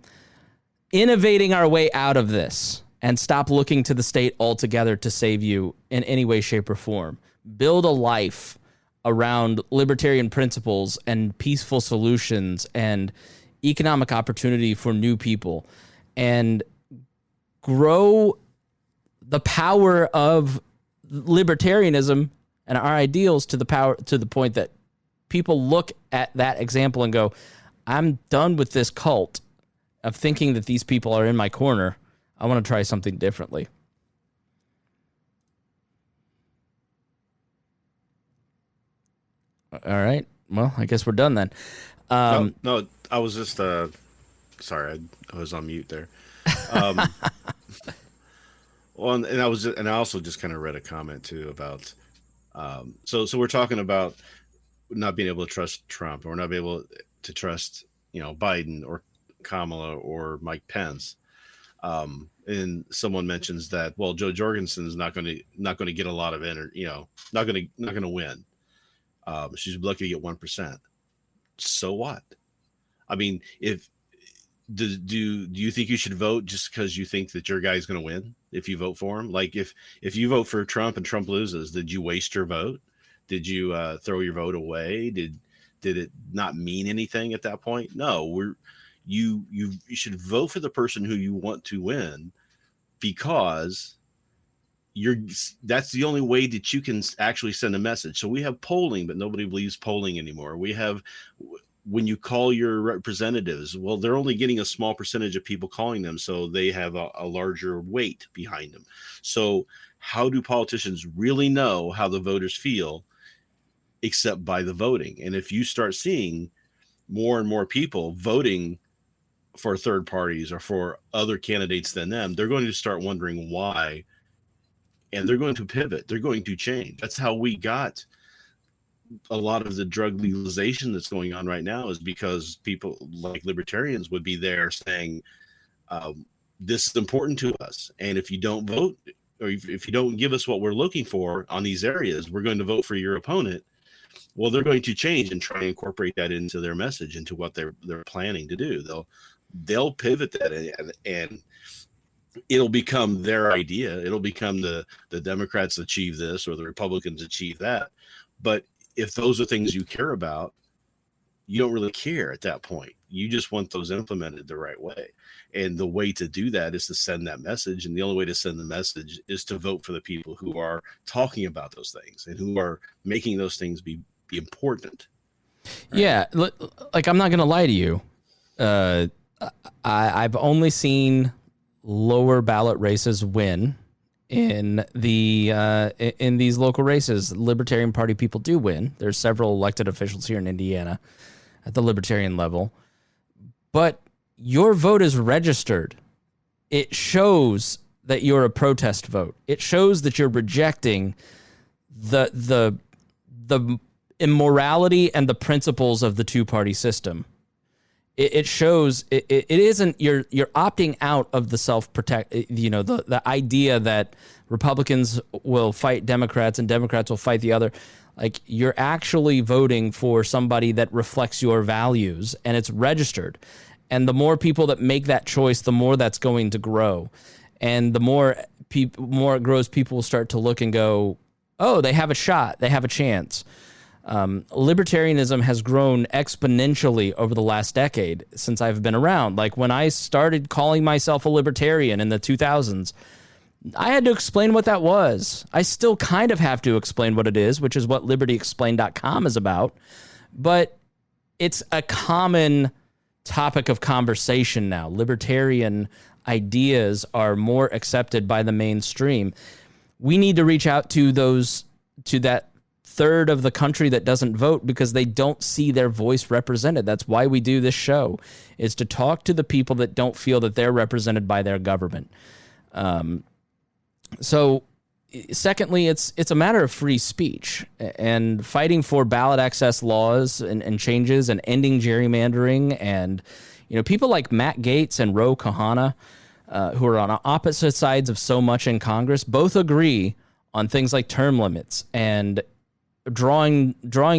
innovating our way out of this and stop looking to the state altogether to save you in any way, shape, or form. Build a life around libertarian principles and peaceful solutions and economic opportunity for new people, and grow the power of libertarianism and our ideals to the point that people look at that example and go, I'm done with this cult of thinking that these people are in my corner. I want to try something differently. All right. Well, I guess we're done then. No, I was just sorry, I was on mute there. Well, and I also just kind of read a comment too about so we're talking about not being able to trust Trump, or not being able to trust Biden or Kamala or Mike Pence. And someone mentions that, well, Joe Jorgensen is not going to get a lot of energy, not going to win. She's lucky to get 1%. So what? I mean, do you think you should vote just because you think that your guy's going to win if you vote for him? Like if you vote for Trump and Trump loses, did you waste your vote? Did you throw your vote away? Did it not mean anything at that point? No, you should vote for the person who you want to win, because that's the only way that you can actually send a message. So we have polling, but nobody believes polling anymore. We have, when you call your representatives, well, they're only getting a small percentage of people calling them, so they have a larger weight behind them. So how do politicians really know how the voters feel except by the voting? And if you start seeing more and more people voting for third parties or for other candidates than them, they're going to start wondering why, and they're going to pivot. They're going to change. That's how we got a lot of the drug legalization that's going on right now, is because people like libertarians would be there saying, this is important to us. And if you don't vote, or if you don't give us what we're looking for on these areas, we're going to vote for your opponent. Well, they're going to change and try and incorporate that into their message, into what they're planning to do. They'll pivot that, and it'll become their idea. It'll become the Democrats achieve this or the Republicans achieve that. But if those are things you care about, you don't really care at that point. You just want those implemented the right way. And the way to do that is to send that message. And the only way to send the message is to vote for the people who are talking about those things and who are making those things be important. Yeah, like I'm not going to lie to you. I've only seen lower ballot races win in these local races. Libertarian Party people do win. There's several elected officials here in Indiana at the Libertarian level, but your vote is registered. It shows that you're a protest vote. It shows that you're rejecting the immorality and the principles of the two-party system. It shows it isn't you're opting out of the self-protect, the idea that Republicans will fight Democrats and Democrats will fight the other. Like, you're actually voting for somebody that reflects your values, and it's registered. And the more people that make that choice, the more that's going to grow. And the more it grows, people will start to look and go, oh, they have a shot, they have a chance. Libertarianism has grown exponentially over the last decade since I've been around. Like, when I started calling myself a libertarian in the 2000s, I had to explain what that was. I still kind of have to explain what it is, which is what libertyexplained.com is about. But it's a common topic of conversation now. Libertarian ideas are more accepted by the mainstream. We need to reach out to that third of the country that doesn't vote because they don't see their voice represented. That's why we do this show, is to talk to the people that don't feel that they're represented by their government. So secondly, it's a matter of free speech and fighting for ballot access laws and changes and ending gerrymandering. And, people like Matt Gaetz and Ro Khanna, who are on opposite sides of so much in Congress, both agree on things like term limits and drawing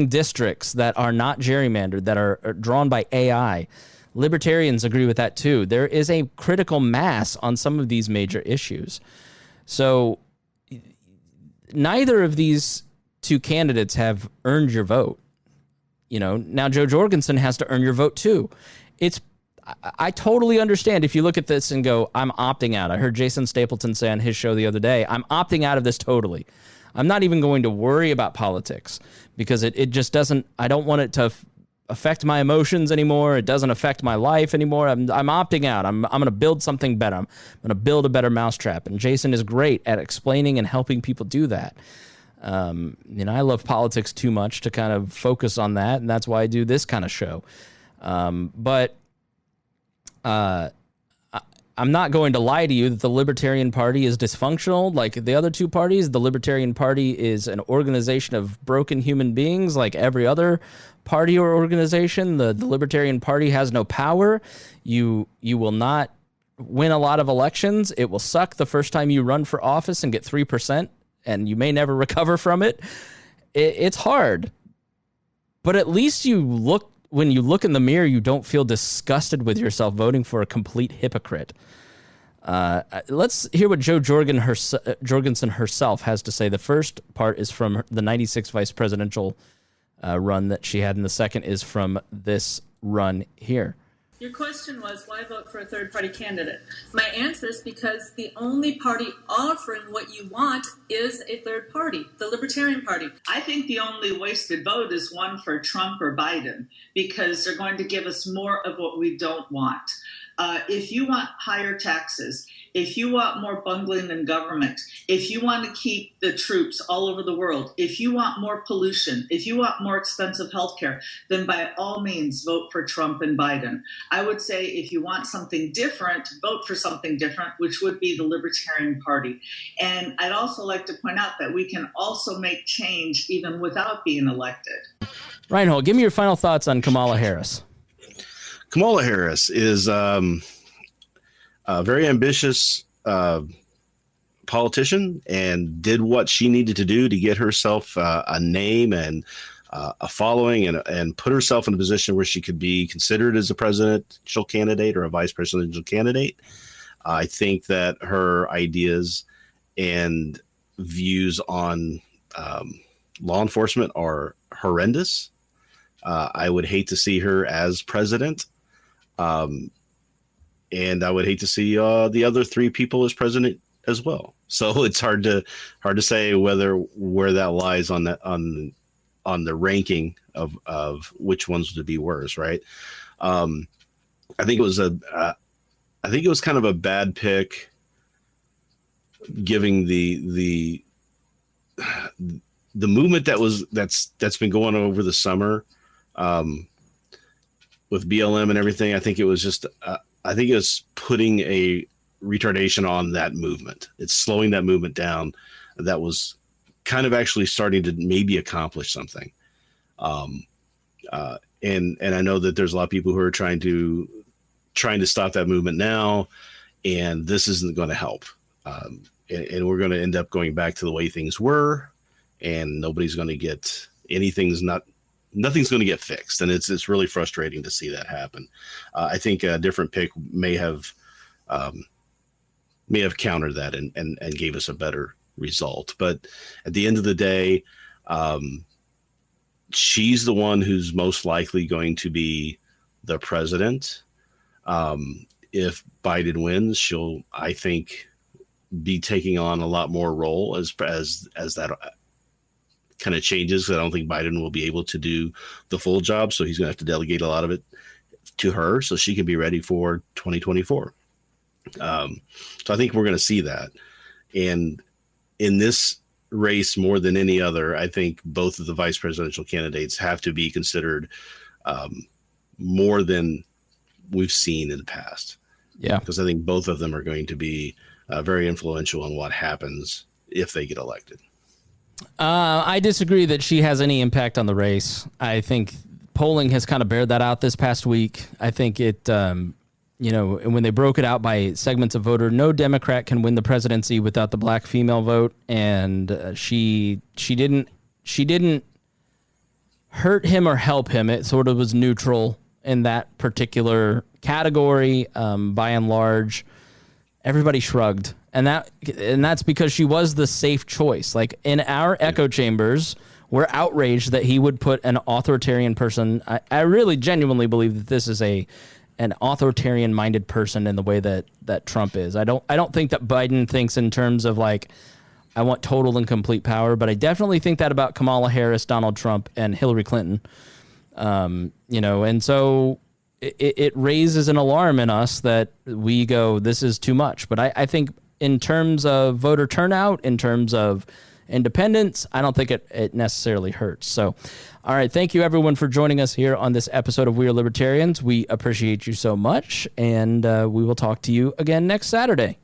districts that are not gerrymandered, that are drawn by AI. Libertarians agree with that too. There is a critical mass on some of these major issues. So neither of these two candidates have earned your vote. Now Jo Jorgensen has to earn your vote too. I totally understand if you look at this and go, I'm opting out. I heard Jason Stapleton say on his show the other day, I'm opting out of this totally. I'm not even going to worry about politics because it just doesn't, I don't want it to affect my emotions anymore. It doesn't affect my life anymore. I'm opting out. I'm going to build something better. I'm going to build a better mousetrap. And Jason is great at explaining and helping people do that. I love politics too much to kind of focus on that. And that's why I do this kind of show. But I'm not going to lie to you that the Libertarian Party is dysfunctional like the other two parties. The Libertarian Party is an organization of broken human beings like every other party or organization. The Libertarian Party has no power. You will not win a lot of elections. It will suck the first time you run for office and get 3%, and you may never recover from it. It's hard. But at least when you look in the mirror, you don't feel disgusted with yourself voting for a complete hypocrite. Let's hear what Jo Jorgensen herself has to say. The first part is from the 96 vice presidential run that she had, and the second is from this run here. Your question was, why vote for a third-party candidate? My answer is because the only party offering what you want is a third party, the Libertarian Party. I think the only wasted vote is one for Trump or Biden, because they're going to give us more of what we don't want. If you want higher taxes, if you want more bungling in government, if you want to keep the troops all over the world, if you want more pollution, if you want more expensive health care, then by all means vote for Trump and Biden. I would say if you want something different, vote for something different, which would be the Libertarian Party. And I'd also like to point out that we can also make change even without being elected. Rhinehold, give me your final thoughts on Kamala Harris. Kamala Harris is a very ambitious politician and did what she needed to do to get herself a name and a following and put herself in a position where she could be considered as a presidential candidate or a vice presidential candidate. I think that her ideas and views on law enforcement are horrendous. I would hate to see her as president. And I would hate to see the other three people as president as well. So it's hard to say where that lies on the ranking of which ones would be worse, right? I think it was kind of a bad pick, giving the movement that's been going on over the summer with BLM and everything. I think it was just I think it's putting a retardation on that movement. It's slowing that movement down. That was kind of actually starting to maybe accomplish something. And I know that there's a lot of people who are trying to stop that movement now, and this isn't going to help. And we're going to end up going back to the way things were, and nobody's going to get nothing's going to get fixed. And it's really frustrating to see that happen. I think a different pick may have countered that and gave us a better result. But at the end of the day, she's the one who's most likely going to be the president. If Biden wins, she'll, I think, be taking on a lot more role as that kind of changes. I don't think Biden will be able to do the full job, so he's going to have to delegate a lot of it to her so she can be ready for 2024. So I think we're going to see that. And in this race, more than any other, I think both of the vice presidential candidates have to be considered more than we've seen in the past. Yeah. Because I think both of them are going to be very influential in what happens if they get elected. I disagree that she has any impact on the race. I think polling has kind of bared that out this past week. I think it, when they broke it out by segments of voter, no Democrat can win the presidency without the black female vote, and she didn't hurt him or help him. It sort of was neutral in that particular category. By and large, everybody shrugged. And that's because she was the safe choice. Like, in our echo chambers, we're outraged that he would put an authoritarian person. I really genuinely believe that this is an authoritarian minded person in the way that Trump is. I don't think that Biden thinks in terms of like, I want total and complete power, but I definitely think that about Kamala Harris, Donald Trump, and Hillary Clinton. And so it raises an alarm in us that we go, this is too much. But I think in terms of voter turnout, in terms of independence, I don't think it necessarily hurts. So, all right. Thank you, everyone, for joining us here on this episode of We Are Libertarians. We appreciate you so much, and we will talk to you again next Saturday.